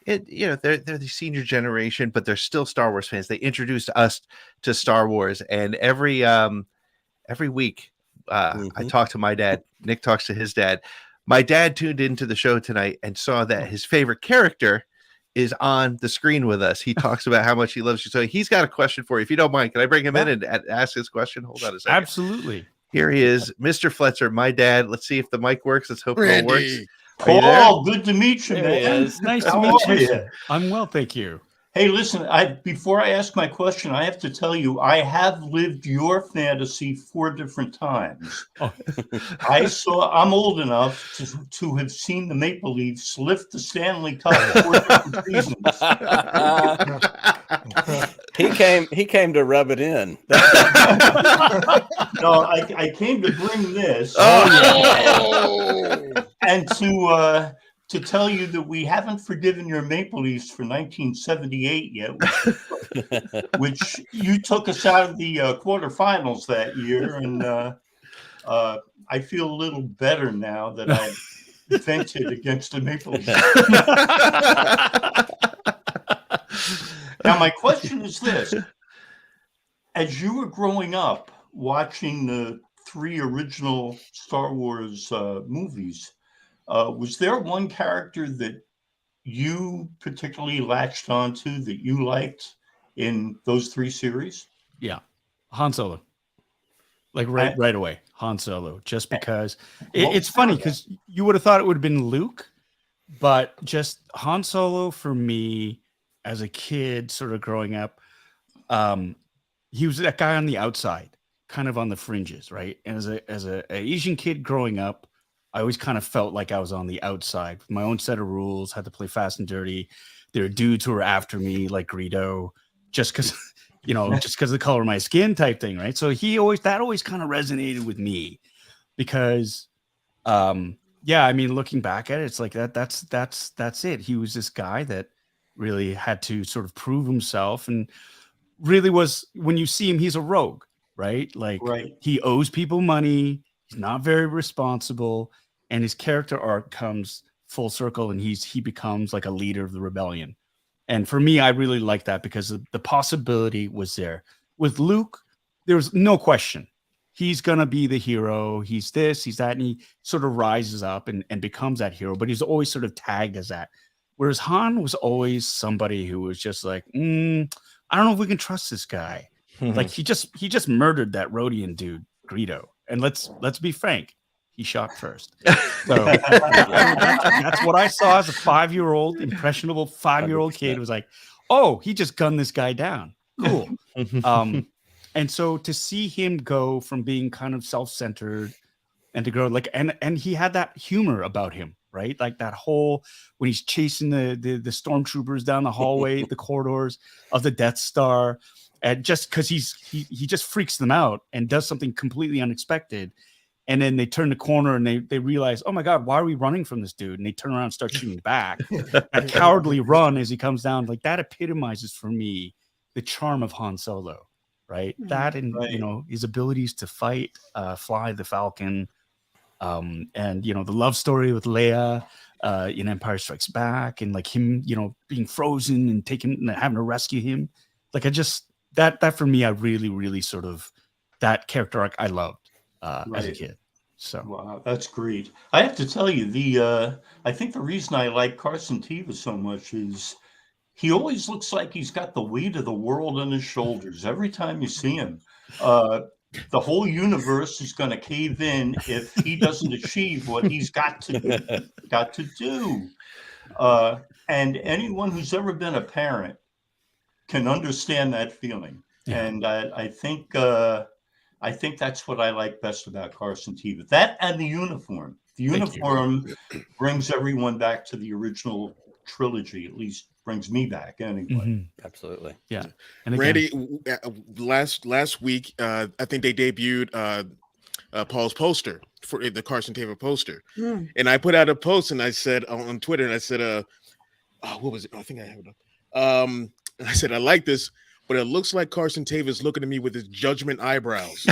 Speaker 1: they're the senior generation, but they're still Star Wars fans. They introduced us to Star Wars, and every week, I talk to my dad. Nick talks to his dad. My dad tuned into the show tonight and saw that his favorite character is on the screen with us. He talks about how much he loves you. So he's got a question for you. If you don't mind, can I bring him in and ask his question? Hold on a second.
Speaker 2: Absolutely.
Speaker 1: Here he is, Mr. Fletcher, my dad. Let's see if the mic works. Let's hope it all works.
Speaker 8: Paul, good to meet you,
Speaker 3: There he
Speaker 8: man.
Speaker 3: is.
Speaker 2: Nice to meet you. I'm well, thank you.
Speaker 8: Hey, listen, before I ask my question, I have to tell you, I have lived your fantasy 4 different times.
Speaker 2: Oh.
Speaker 8: I'm old enough to have seen the Maple Leafs lift the Stanley Cup 4 different seasons.
Speaker 3: He came to rub it in.
Speaker 8: No, I came to bring this. And to tell you that we haven't forgiven your Maple Leafs for 1978 yet, which you took us out of the quarterfinals that year, and I feel a little better now that I vented against the Maple Leafs. Now, my question is this. As you were growing up watching the 3 original Star Wars movies, was there one character that you particularly latched onto that you liked in those 3 series?
Speaker 2: Yeah, Han Solo. Like right away, Han Solo. Just because it's funny because you would have thought it would have been Luke, but just Han Solo for me as a kid, sort of growing up, he was that guy on the outside, kind of on the fringes, right? And as a Asian kid growing up, I always kind of felt like I was on the outside with my own set of rules, had to play fast and dirty. There are dudes who were after me, like Greedo, just because, just because of the color of my skin type thing, right? So that always kind of resonated with me because, looking back at it, it's like that's it. He was this guy that really had to sort of prove himself and really was, when you see him, he's a rogue, right? Like he owes people money. He's not very responsible, and his character arc comes full circle, and he becomes like a leader of the rebellion. And for me, I really like that because the possibility was there. With Luke, there was no question. He's gonna be the hero. He's this, he's that, and he sort of rises up and becomes that hero. But he's always sort of tagged as that. Whereas Han was always somebody who was just like, I don't know if we can trust this guy. Like he just murdered that Rhodian dude, Greedo. And let's be frank, he shot first. So that's what I saw as a 5-year-old, impressionable 5-year-old kid. Was like, oh, he just gunned this guy down. Cool. And so to see him go from being kind of self-centered and to grow like, and he had that humor about him, right? Like that whole, when he's chasing the stormtroopers down the hallway, the corridors of the Death Star. And just because he just freaks them out and does something completely unexpected. And then they turn the corner and they realize, oh my God, why are we running from this dude? And they turn around and start shooting back. That cowardly run as he comes down, like that epitomizes for me the charm of Han Solo, right? That and his abilities to fight, fly the Falcon, and the love story with Leia in Empire Strikes Back, and like him, being frozen and having to rescue him. Like that for me, I really, really sort of, that character arc I loved as a kid. So
Speaker 8: wow, that's great. I have to tell you, I think the reason I like Carson Teva so much is he always looks like he's got the weight of the world on his shoulders every time you see him. The whole universe is going to cave in if he doesn't achieve what he's got to do. And anyone who's ever been a parent can understand that feeling. Yeah. And I think that's what I like best about Carson Teva. That and the uniform. The uniform brings everyone back to the original trilogy, at least brings me back anyway.
Speaker 3: Absolutely.
Speaker 2: Yeah.
Speaker 5: And Randy, last week, I think they debuted Paul's poster for the Carson Teva poster. And I put out a post and I said on Twitter, and I said, what was it? I think I have it up. I said, I like this, but it looks like Carson Teva is looking at me with his judgment eyebrows.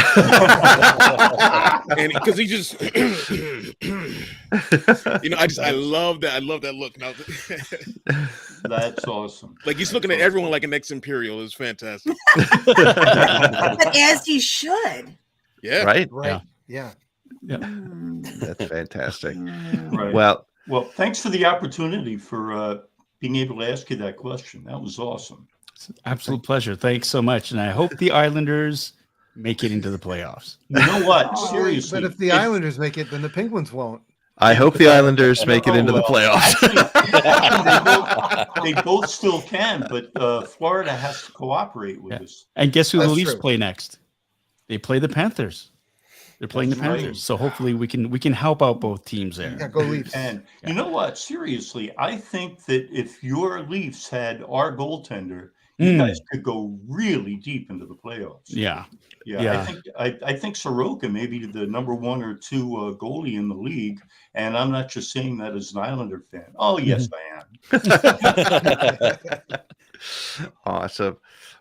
Speaker 5: And because he just, I love that. I love that look. Now,
Speaker 8: that's awesome.
Speaker 5: Like he's looking at everyone like an ex-Imperial. It's fantastic.
Speaker 4: But as he should.
Speaker 5: Yeah.
Speaker 1: Right.
Speaker 6: Yeah.
Speaker 1: That's fantastic.
Speaker 8: Right.
Speaker 1: Well,
Speaker 8: thanks for the opportunity for being able to ask you that question. That was awesome.
Speaker 2: It's an absolute pleasure. Thanks so much. And I hope the Islanders make it into the playoffs.
Speaker 8: You know what? Seriously.
Speaker 6: But if the Islanders make it, then the Penguins won't.
Speaker 1: I hope the Islanders make it
Speaker 8: Oh,
Speaker 1: into the
Speaker 8: well,
Speaker 1: playoffs.
Speaker 8: they both still can, but Florida has to cooperate with us.
Speaker 2: And guess who the
Speaker 6: That's
Speaker 2: Leafs
Speaker 6: true.
Speaker 2: play next? They play the Panthers. They're playing
Speaker 8: That's
Speaker 2: the Panthers.
Speaker 8: right.
Speaker 2: So hopefully we can help out both teams there.
Speaker 6: Yeah, go Leafs.
Speaker 8: And you know what? Seriously, I think that if your Leafs had our goaltender, you guys could go really deep into the playoffs.
Speaker 2: Yeah.
Speaker 8: Yeah, I think Soroka may be the number 1 or 2 goalie in the league, and I'm not just saying that as an Islander fan. Oh, yes, I am.
Speaker 1: Awesome.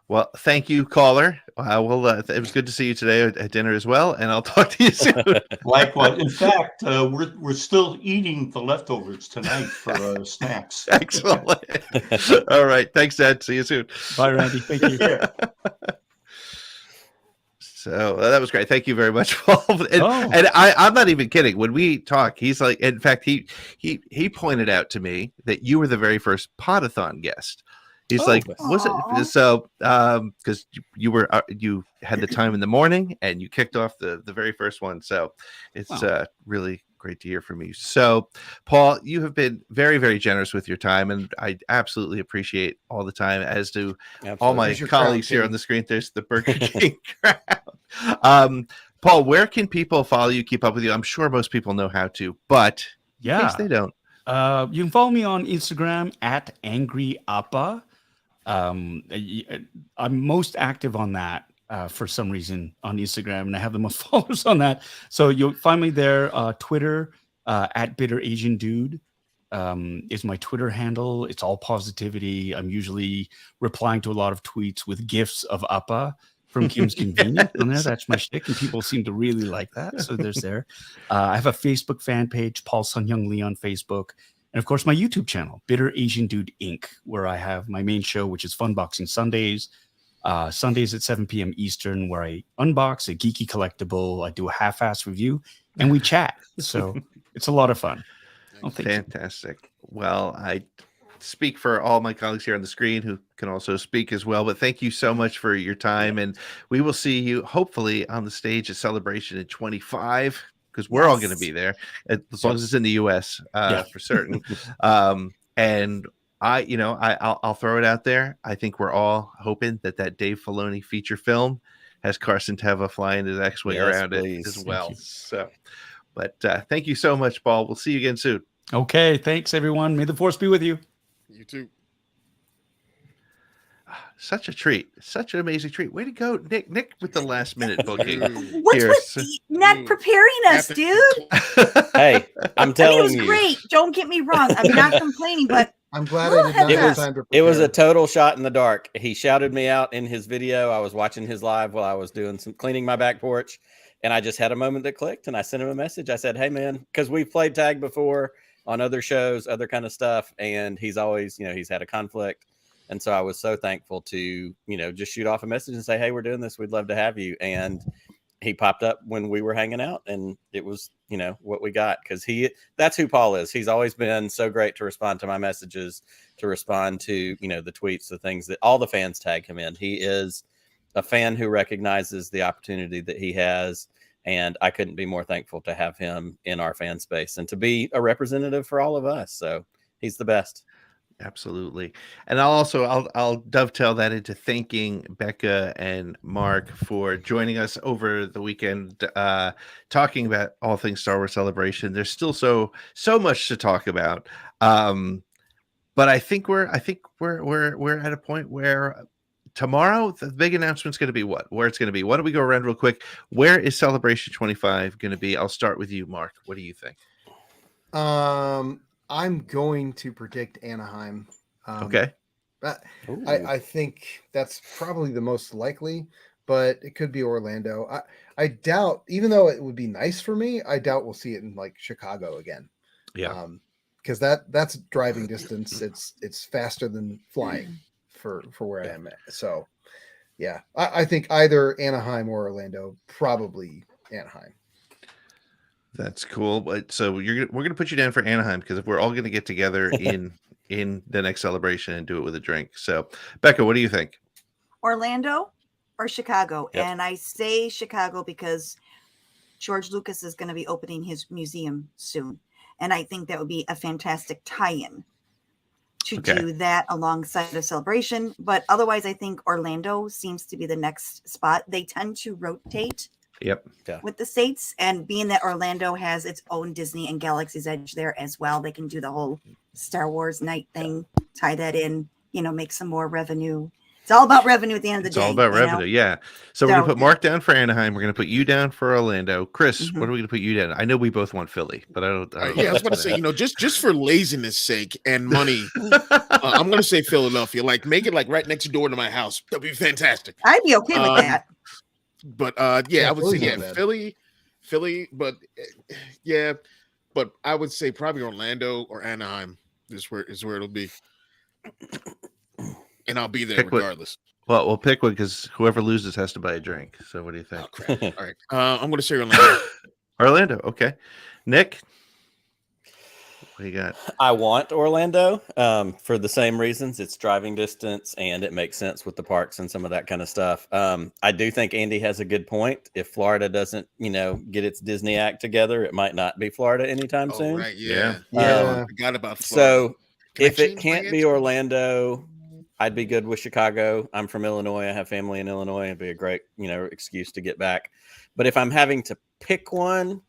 Speaker 1: Well, thank you, caller. It was good to see you today at dinner as well, and I'll talk to you soon.
Speaker 8: Likewise. In fact, we're still eating the leftovers tonight for snacks.
Speaker 1: Excellent. All right. Thanks, Dad. See you soon.
Speaker 2: Bye, Randy. Thank you.
Speaker 1: So that was great. Thank you very much, Paul. And I'm not even kidding. When we talk, he's like, in fact, he pointed out to me that you were the very first Podathon guest. He's like, was it so? Because you had the time in the morning and you kicked off the very first one. So it's really great to hear from you. So, Paul, you have been very, very generous with your time, and I absolutely appreciate all the time, as do all my colleagues here on the screen. There's the Burger King crowd. Paul, where can people follow you, keep up with you? I'm sure most people know how to, but in case they don't.
Speaker 2: You can follow me on Instagram at Angry Appa. I'm most active on that for some reason on Instagram, and I have the most followers on that. So you'll find me there. Twitter at Bitter Asian Dude is my Twitter handle. It's all positivity. I'm usually replying to a lot of tweets with gifs of Appa from Kim's Convenience on there. That's my shtick, and people seem to really like that. So there's there. I have a Facebook fan page, Paul Sun-Hyung Lee on Facebook. And of course, my YouTube channel, Bitter Asian Dude Inc., where I have my main show, which is Funboxing Sundays. Sundays at 7 p.m. Eastern, where I unbox a geeky collectible. I do a half-ass review, and we chat. So it's a lot of fun.
Speaker 1: Fantastic. Well, I speak for all my colleagues here on the screen who can also speak as well. But thank you so much for your time, and we will see you hopefully on the stage at Celebration in 25. Because we're all going to be there, as long as it's in the U.S. For certain. And I'll throw it out there. I think we're all hoping that Dave Filoni feature film has Carson Teva flying his X-wing around it as well. So, but thank you so much, Paul. We'll see you again soon.
Speaker 2: Okay, thanks everyone. May the force be with you.
Speaker 5: You too.
Speaker 1: Such a treat. Such an amazing treat. Way to go, Nick. Nick with the last minute booking.
Speaker 4: What's with not preparing us, dude?
Speaker 3: Hey, I'm telling you.
Speaker 4: It was great. Don't get me wrong. I'm not complaining, but
Speaker 6: I'm glad I did not have time to prepare.
Speaker 3: It was a total shot in the dark. He shouted me out in his video. I was watching his live while I was doing some cleaning my back porch, and I just had a moment that clicked, and I sent him a message. I said, hey, man, because we've played tag before on other shows, other kind of stuff, and he's always, he's had a conflict. And so I was so thankful to, just shoot off a message and say, hey, we're doing this. We'd love to have you. And he popped up when we were hanging out, and it was, what we got. Because that's who Paul is. He's always been so great to respond to my messages, to respond to, the tweets, the things that all the fans tag him in. He is a fan who recognizes the opportunity that he has. And I couldn't be more thankful to have him in our fan space and to be a representative for all of us. So he's the best.
Speaker 1: Absolutely. And I'll dovetail that into thanking Becca and Mark for joining us over the weekend, talking about all things Star Wars Celebration. There's still so much to talk about. But I think we're at a point where tomorrow the big announcement's going to be where it's going to be. Why don't we go around real quick? Where is Celebration 25 going to be? I'll start with you, Mark. What do you think?
Speaker 6: I'm going to predict Anaheim.
Speaker 1: Okay.
Speaker 6: I think that's probably the most likely, but it could be Orlando. I doubt, even though it would be nice for me, I doubt we'll see it in like Chicago again.
Speaker 1: Yeah.
Speaker 6: Because that's driving distance. It's faster than flying for where I am at. So yeah, I think either Anaheim or Orlando, probably Anaheim.
Speaker 1: That's cool. But so we're gonna put you down for Anaheim, because if we're all gonna get together in the next celebration and do it with a drink. So Becca, what do you think?
Speaker 4: Orlando or Chicago?
Speaker 3: Yep.
Speaker 4: And I say Chicago because George Lucas is going to be opening his museum soon. And I think that would be a fantastic tie-in to
Speaker 1: Okay.
Speaker 4: do that alongside of Celebration. But otherwise, I think Orlando seems to be the next spot. They tend to rotate
Speaker 1: Yep.
Speaker 4: with the states, and being that Orlando has its own Disney and Galaxy's Edge there as well, they can do the whole Star Wars night thing, tie that in, make some more revenue. It's all about revenue at the end of the day.
Speaker 1: It's all about revenue. Yeah. So we're going to put Mark down for Anaheim. We're going to put you down for Orlando. Chris, what are we going to put you down? I know we both want Philly, but I don't.
Speaker 5: Yeah, I was about to say, just for laziness sake and money, I'm going to say Philadelphia. Like, make it like right next door to my house. That'd be fantastic.
Speaker 4: I'd be okay with that.
Speaker 5: But I would say
Speaker 6: not bad.
Speaker 5: Philly, but yeah, but I would say probably Orlando or Anaheim is where it'll be, and I'll be there regardless.
Speaker 1: Well, we'll pick one because whoever loses has to buy a drink. So what do you think?
Speaker 5: Oh, crap. All right, I'm going to say Orlando.
Speaker 1: Orlando, okay. Nick, what do you got?
Speaker 3: I want Orlando for the same reasons. It's driving distance and it makes sense with the parks and some of that kind of stuff. I do think Andy has a good point. If Florida doesn't, get its Disney act together, it might not be Florida anytime soon.
Speaker 5: Right, yeah.
Speaker 6: Yeah.
Speaker 5: I forgot about Florida.
Speaker 3: So if
Speaker 5: change
Speaker 3: it
Speaker 5: my
Speaker 3: can't be
Speaker 5: answer?
Speaker 3: Orlando, I'd be good with Chicago. I'm from Illinois. I have family in Illinois. It'd be a great, excuse to get back. But if I'm having to pick one,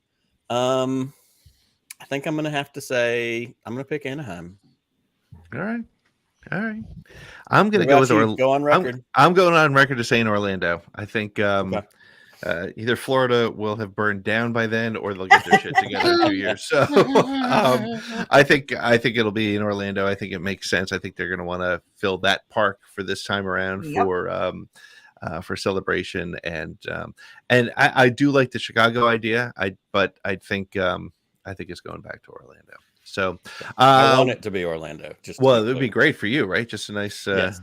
Speaker 3: I think I'm going to have to say I'm going to pick Anaheim.
Speaker 1: All right. I'm going to go with Orlando.
Speaker 3: Go on record.
Speaker 1: I'm going on record to saying Orlando. I think
Speaker 3: Okay.
Speaker 1: either Florida will have burned down by then, or they'll get their shit together in 2 years. So I think it'll be in Orlando. I think it makes sense. I think they're going to want to fill that park for this time around for Celebration, and I do like the Chicago idea. I think it's going back to Orlando. So
Speaker 3: I want it to be Orlando.
Speaker 1: It would be great for you, right? Just a nice.
Speaker 3: Yes.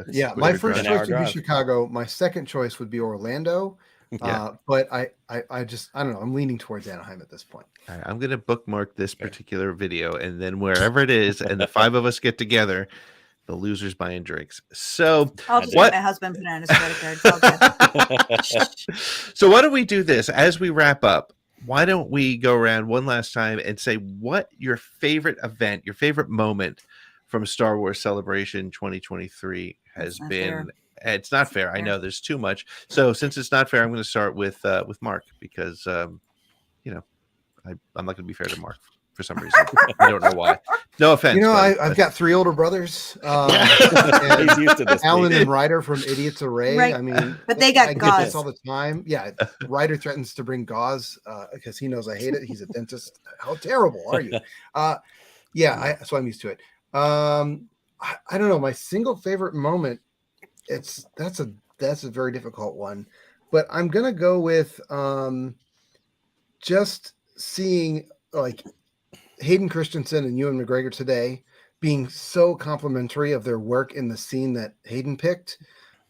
Speaker 6: Yeah, my first
Speaker 3: drive.
Speaker 6: choice would be Chicago. My second choice would be Orlando.
Speaker 1: Yeah.
Speaker 6: But I don't know. I'm leaning towards Anaheim at this point.
Speaker 1: All right, I'm going to bookmark this particular video, and then wherever it is, and the five of us get together, the losers buying drinks. So
Speaker 4: I'll just let my husband put on his credit card.
Speaker 1: So why don't we do this as we wrap up? Why don't we go around one last time and say what your favorite event, your favorite moment from Star Wars Celebration 2023 has been?
Speaker 4: Fair.
Speaker 1: It's not fair. I know there's too much. So since it's not fair, I'm going to start with Mark because I'm not going to be fair to Mark for some reason. I don't know why. No offense.
Speaker 6: I've got three older brothers.
Speaker 3: He's used to this.
Speaker 6: Alan and Ryder from Idiot's Array.
Speaker 4: Right.
Speaker 6: I mean,
Speaker 4: But they got
Speaker 6: I get
Speaker 4: gauze
Speaker 6: this all the time. Yeah, Ryder threatens to bring gauze because he knows I hate it. He's a dentist. How terrible are you? So I'm used to it. I don't know. My single favorite moment. That's a very difficult one, but I'm gonna go with just seeing like Hayden Christensen and Ewan McGregor today being so complimentary of their work in the scene that Hayden picked.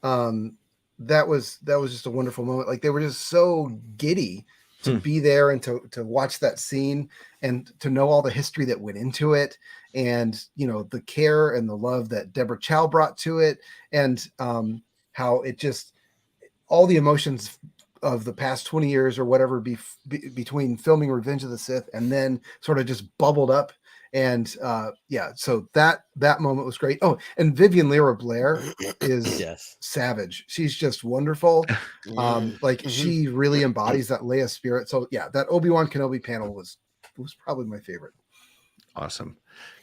Speaker 6: That was just a wonderful moment. Like they were just so giddy to be there and to watch that scene and to know all the history that went into it, and the care and the love that Deborah Chow brought to it, and how it just all the emotions of the past 20 years or whatever between filming Revenge of the Sith and then sort of just bubbled up. And so that moment was great. Oh, and Vivian Lyra Blair is savage. She's just wonderful. She really embodies that Leia spirit. So yeah, that Obi-Wan Kenobi panel was probably my favorite.
Speaker 1: Awesome.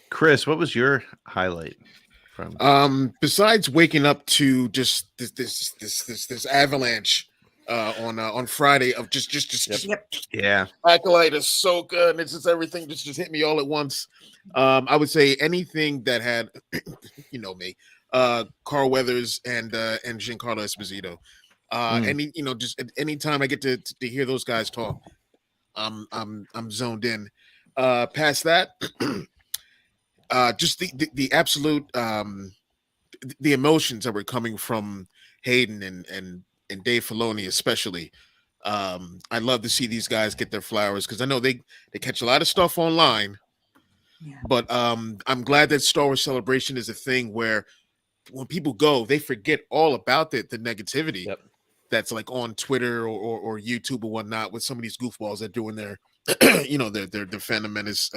Speaker 1: Chris, what was your highlight from
Speaker 5: besides waking up to just this avalanche on Friday of just Acolyte is so good, and it's just everything just hit me all at once. I would say anything that had me, Carl Weathers and Giancarlo Esposito. Anytime I get to hear those guys talk, I'm zoned in. Past that, just the absolute the emotions that were coming from Hayden and Dave Filoni especially. I'd love to see these guys get their flowers because I know they catch a lot of stuff online. Yeah. But I'm glad that Star Wars Celebration is a thing where when people go, they forget all about the negativity.
Speaker 3: Yep.
Speaker 5: that's like on Twitter or YouTube or whatnot with some of these goofballs that doing their their Phantom Menace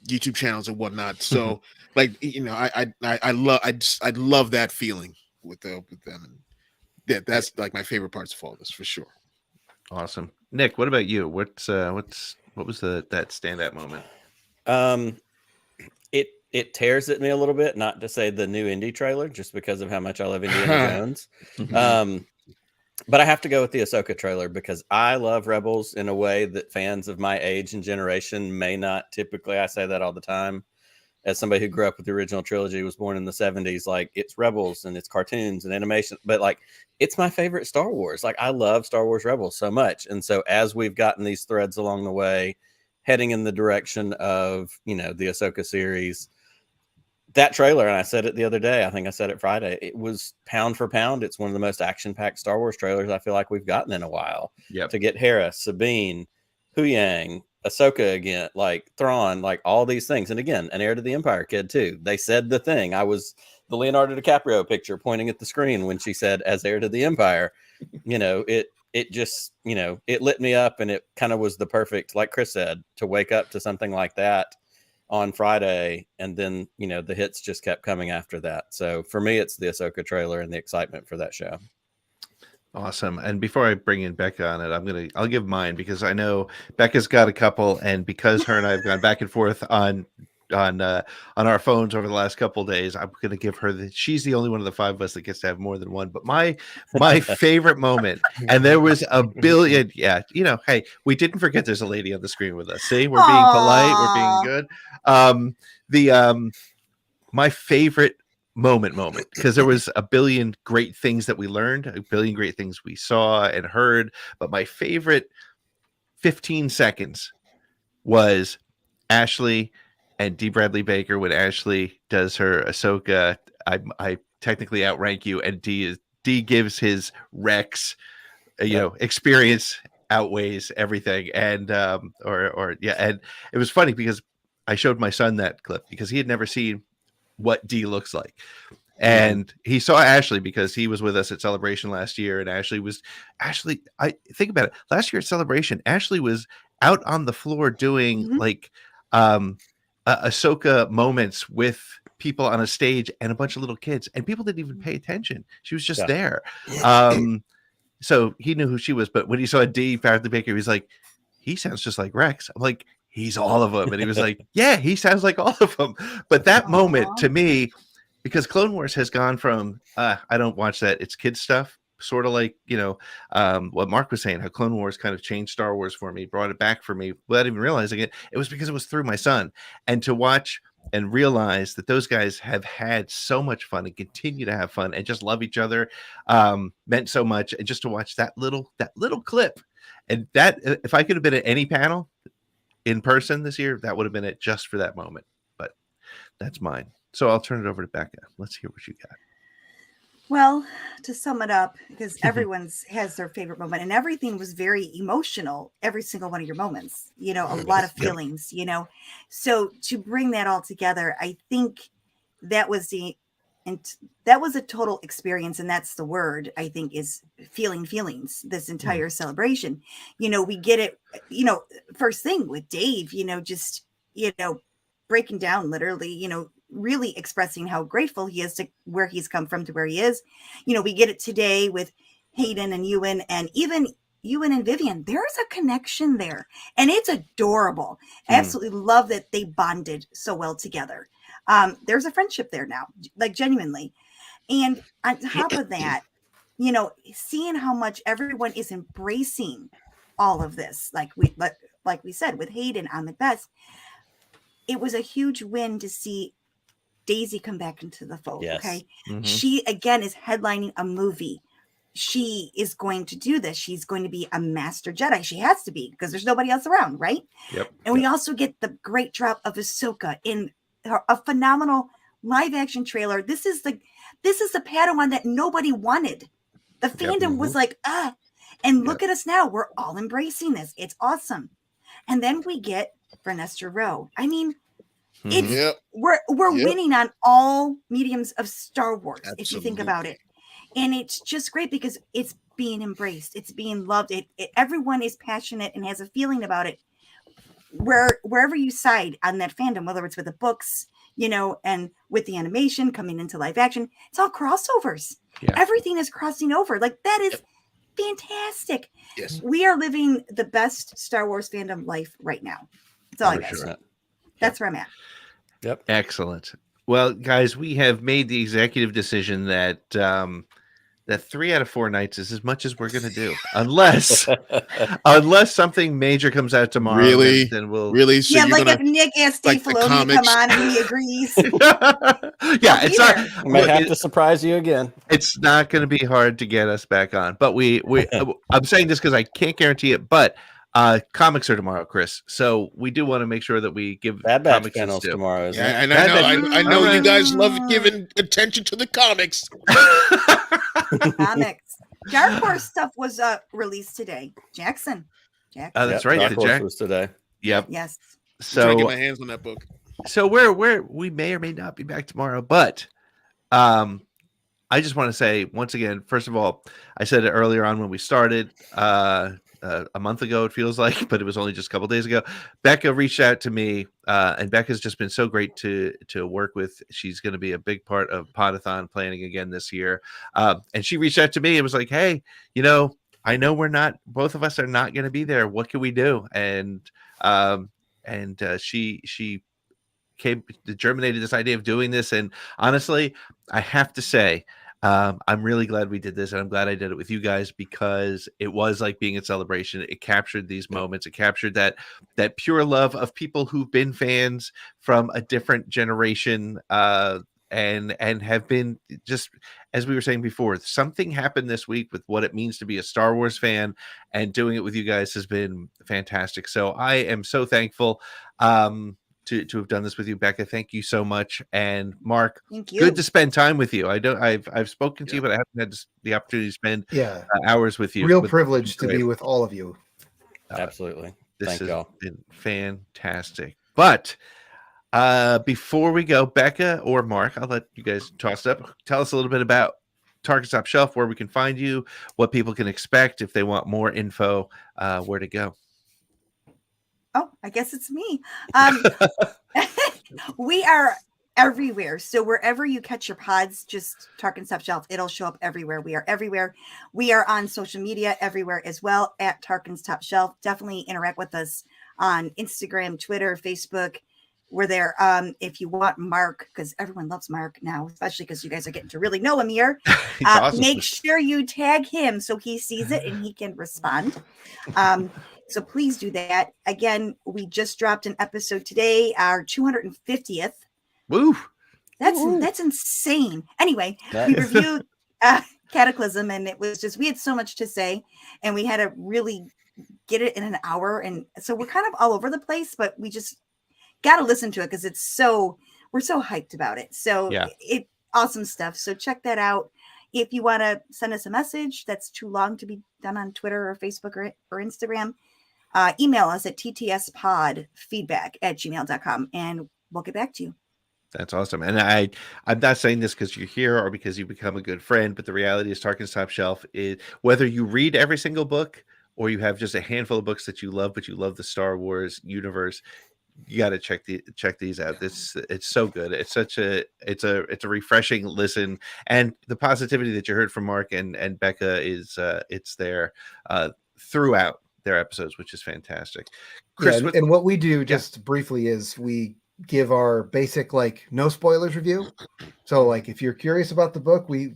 Speaker 5: YouTube channels and whatnot. So like I love that feeling with them, and that's like my favorite parts of all this for sure.
Speaker 1: Awesome. Nick, what about you? What was that standout moment?
Speaker 3: It tears at me a little bit, not to say the new Indy trailer, just because of how much I love Indiana Jones. But I have to go with the Ahsoka trailer because I love Rebels in a way that fans of my age and generation may not typically. I say that all the time. As somebody who grew up with the original trilogy, was born in the 70s, like it's Rebels and it's cartoons and animation, but like it's my favorite Star Wars. Like I love Star Wars Rebels so much. And so as we've gotten these threads along the way, heading in the direction of, the Ahsoka series, that trailer, and I said it the other day, I think I said it Friday, it was pound for pound. It's one of the most action-packed Star Wars trailers I feel like we've gotten in a while.
Speaker 1: Yep.
Speaker 3: To get Hera, Sabine, Huyang, Ahsoka again, like Thrawn, like all these things. And again, an Heir to the Empire kid too. They said the thing. I was the Leonardo DiCaprio picture pointing at the screen when she said as Heir to the Empire. It just, it lit me up, and it kind of was the perfect, like Chris said, to wake up to something like that on Friday, and then the hits just kept coming after that. So for me, it's the Ahsoka trailer and the excitement for that show.
Speaker 1: Awesome. And before I bring in Becca on it, I'll give mine because I know Becca's got a couple, and because her and I have gone back and forth on our phones over the last couple of days, I'm going to give her she's the only one of the five of us that gets to have more than one. But my favorite moment, and there was a billion, hey, we didn't forget there's a lady on the screen with us. See, we're being polite, we're being good. My favorite moment, because there was a billion great things that we learned, a billion great things we saw and heard, but my favorite 15 seconds was Ashley and D. Bradley Baker when Ashley does her Ahsoka, I technically outrank you, and D gives his Rex, experience outweighs everything, and and it was funny because I showed my son that clip because he had never seen what D looks like. And he saw Ashley because he was with us at Celebration last year. And Ashley, I think about it. Last year at Celebration, Ashley was out on the floor doing Ahsoka moments with people on a stage and a bunch of little kids, and people didn't even pay attention. She was just there. So he knew who she was. But when he saw D. Bradley Baker, he was like, he sounds just like Rex. I'm like, he's all of them. And he was like, yeah, he sounds like all of them. But that moment to me, because Clone Wars has gone from, I don't watch that, it's kids stuff, sort of like, what Mark was saying, how Clone Wars kind of changed Star Wars for me, brought it back for me without even realizing it. It was because it was through my son. And to watch and realize that those guys have had so much fun and continue to have fun and just love each other meant so much. And just to watch that little clip, and that, if I could have been at any panel in person this year, that would have been it just for that moment. But that's mine. So I'll turn it over to Becca. Let's hear what you got.
Speaker 4: Well, to sum it up, because everyone's has their favorite moment, and everything was very emotional, every single one of your moments, a lot of feelings, So to bring that all together, I think that was a total experience, and that's the word, I think, is feeling feelings, this entire celebration. We get it, first thing with Dave, just, breaking down literally, really expressing how grateful he is to where he's come from to where he is. We get it today with Hayden and Ewan, and even Ewan and Vivian. There's a connection there, and it's adorable. I absolutely love that they bonded so well together. There's a friendship there now, like genuinely. And on top of that, seeing how much everyone is embracing all of this, like we said, with Hayden on Macbeth, it was a huge win to see Daisy come back into the fold.
Speaker 3: Yes.
Speaker 4: Okay. She again is headlining a movie. She is going to do this. She's going to be a master Jedi. She has to be, because there's nobody else around, right?
Speaker 1: Yep.
Speaker 4: And we also get the great drop of Ahsoka in a phenomenal live action trailer. This is the Padawan that nobody wanted. The fandom was like, and look at us now. We're all embracing this. It's awesome. And then we get Vernestra Rowe. I mean, we're winning on all mediums of Star Wars. Absolutely. If you think about it, And it's just great because it's being embraced, it's being loved. Everyone is passionate and has a feeling about it. Wherever you side on that fandom, whether it's with the books, and with the animation coming into live action, it's all crossovers.
Speaker 1: Yeah.
Speaker 4: Everything is crossing over. Like, that is fantastic.
Speaker 5: Yes.
Speaker 4: We are living the best Star Wars fandom life right now. That's all I got.
Speaker 3: Sure.
Speaker 4: That's where I'm at.
Speaker 3: Yep.
Speaker 1: Excellent. Well, guys, we have made the executive decision that that 3 out of 4 nights is as much as we're going to do, unless something major comes out tomorrow.
Speaker 5: Really?
Speaker 1: Then we'll
Speaker 5: Really? So
Speaker 4: Yeah,
Speaker 5: you're
Speaker 4: like
Speaker 5: gonna,
Speaker 4: if Nick asked Dave
Speaker 5: like the
Speaker 4: Filoni to come
Speaker 5: comics?
Speaker 4: on and he agrees.
Speaker 1: Yeah, it's not.
Speaker 3: I may have to surprise you again.
Speaker 1: It's not going to be hard to get us back on, but we I'm saying this because I can't guarantee it, but comics are tomorrow, Chris. So we do want to make sure that we give
Speaker 3: Bad Batch
Speaker 1: comics
Speaker 3: panels
Speaker 1: its due.
Speaker 3: tomorrow. Isn't
Speaker 5: Yeah,
Speaker 3: it?
Speaker 5: and
Speaker 1: Bad
Speaker 5: I know
Speaker 1: Batch.
Speaker 5: you guys love giving attention to the comics.
Speaker 4: Comics. Dark Horse stuff was released today. Jackson.
Speaker 1: Oh, that's right.
Speaker 3: Dark
Speaker 1: The
Speaker 3: Horse
Speaker 1: Jack.
Speaker 3: was today.
Speaker 1: Yep.
Speaker 4: Yes.
Speaker 5: I'm trying to get
Speaker 1: So
Speaker 5: my hands on that book.
Speaker 1: we may or may not be back tomorrow, but I just want to say once again, first of all, I said it earlier on when we started, a month ago, it feels like, but it was only just a couple days ago. Becca reached out to me, and Becca's just been so great to work with. She's going to be a big part of Podathon planning again this year. And she reached out to me and was like, hey, I know both of us are not going to be there. What can we do? And she germinated this idea of doing this. And honestly, I have to say, I'm really glad we did this, and I'm glad I did it with you guys because it was like being at Celebration. It captured these moments. It captured that pure love of people who've been fans from a different generation, and have been, just as we were saying before, something happened this week with what it means to be a Star Wars fan, and doing it with you guys has been fantastic. So I am so thankful to have done this with you, Becca. Thank you so much. And Mark,
Speaker 4: Thank you.
Speaker 1: good to spend time with you. I've spoken to you, but I haven't had the opportunity to spend hours with you.
Speaker 6: Real privilege to be with all of you.
Speaker 3: Absolutely.
Speaker 1: This
Speaker 3: Thank
Speaker 1: has
Speaker 3: y'all.
Speaker 1: been fantastic. But before we go, Becca or Mark, I'll let you guys toss it up. Tell us a little bit about Tarkin Top Shelf, where we can find you, what people can expect if they want more info, where to go.
Speaker 4: Oh, I guess it's me. We are everywhere. So wherever you catch your pods, just Tarkin Top Shelf, it'll show up everywhere. We are everywhere. We are on social media everywhere as well at Tarkin's Top Shelf. Definitely interact with us on Instagram, Twitter, Facebook. We're there. If you want Mark, because everyone loves Mark now, especially because you guys are getting to really know him here.
Speaker 1: Awesome.
Speaker 4: Make sure you tag him so he sees it and he can respond. So please do that. Again, we just dropped an episode today, our 250th.
Speaker 1: Woo!
Speaker 4: That's insane. Anyway, we reviewed Cataclysm, and it was just, we had so much to say, and we had to really get it in an hour. And so we're kind of all over the place, but we just got to listen to it because we're so hyped about it. So it awesome stuff. So check that out. If you want to send us a message that's too long to be done on Twitter or Facebook or Instagram, email us at ttspodfeedback@gmail.com and we'll get back to you.
Speaker 1: That's awesome. And I'm not saying this because you're here or because you become a good friend, but the reality is Tarkin's Top Shelf is, whether you read every single book or you have just a handful of books that you love, but you love the Star Wars universe, you got to check these out. It's so good. It's a refreshing listen, and the positivity that you heard from Mark and Becca is it's there throughout their episodes, which is fantastic. Chris,
Speaker 6: and what we do just briefly is we give our basic no spoilers review. So if you're curious about the book, we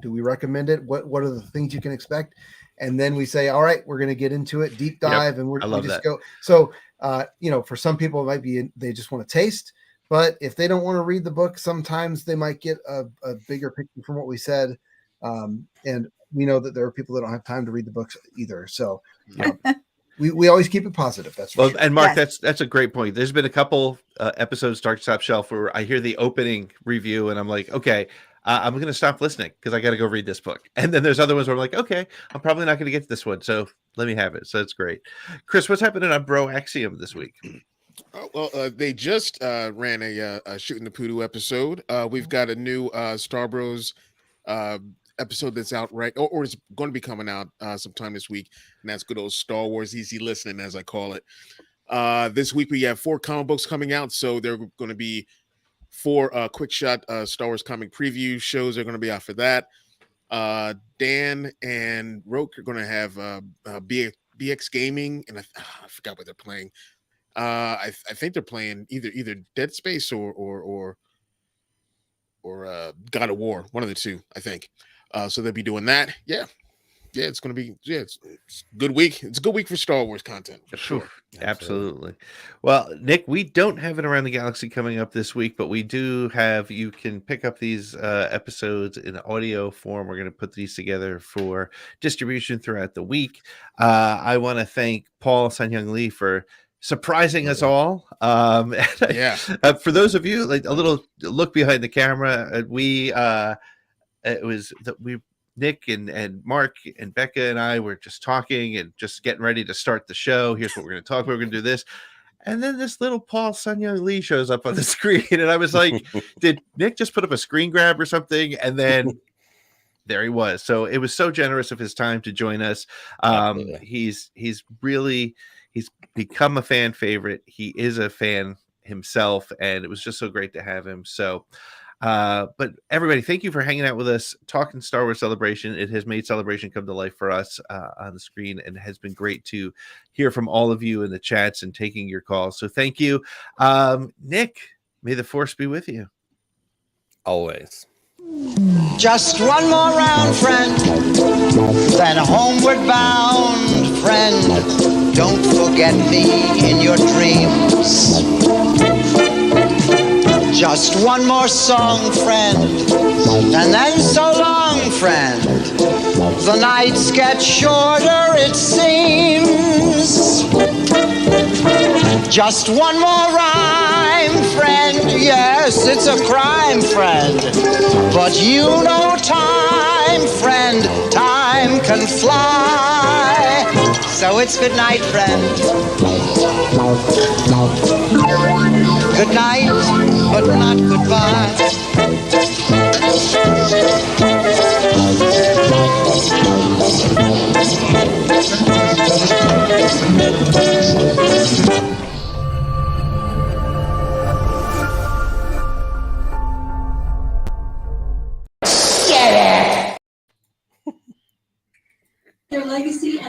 Speaker 6: recommend it. What are the things you can expect? And then we say, all right, we're going to get into it, deep dive, and we just go. So, for some people, it might be they just want to taste. But if they don't want to read the book, sometimes they might get a bigger picture from what we said. And we know that there are people that don't have time to read the books either. So we always keep it positive. That's for sure.
Speaker 1: And Mark, that's a great point. There's been a couple episodes, Dark Top Shelf, where I hear the opening review and I'm like, okay, I'm going to stop listening because I got to go read this book. And then there's other ones where I'm like, okay, I'm probably not going to get to this one, so let me have it. So it's great. Chris, what's happening on Bro Axiom this week?
Speaker 5: Oh, well, they just ran a Shooting the Poodoo episode. We've got a new Star Bros episode that's out or is going to be coming out sometime this week, and that's good old Star Wars easy listening, as I call it. This week we have 4 comic books coming out, so they're going to be 4 quick shot Star Wars comic preview shows are going to be out for that. Dan and Roke are going to have BX Gaming, and I forgot what they're playing. I think they're playing either Dead Space or God of War, one of the two, I think. So they'll be doing that. Yeah, it's going to be it's a good week. It's a good week for Star Wars content for sure.
Speaker 1: Absolutely. Well, Nick, we don't have it Around the Galaxy coming up this week, but we do have. You can pick up these episodes in audio form. We're going to put these together for distribution throughout the week. I want to thank Paul Sun-Hyung Lee for surprising us all. For those of you, like a little look behind the camera, Nick and Mark and Becca and I were just talking and just getting ready to start the show. Here's what we're going to talk about. We're going to do this. And then this little Paul Sun-Hyung Lee shows up on the screen. And I was like, did Nick just put up a screen grab or something? And then there he was. So it was so generous of his time to join us. He's become a fan favorite. He is a fan himself. And it was just so great to have him. So but everybody, thank you for hanging out with us, talking Star Wars Celebration. It has made Celebration come to life for us on the screen, and it has been great to hear from all of you in the chats and taking your calls. So thank you. Nick, may the Force be with you.
Speaker 3: Always.
Speaker 9: Just one more round, friend, then homeward bound, friend. Don't forget me in your dreams. Just one more song, friend, and then so long, friend. The nights get shorter, it seems. Just one more rhyme, friend. Yes, it's a crime, friend. But you know time, friend. Time can fly. So it's good night, friend. Good night, but not goodbye.
Speaker 10: Their legacy and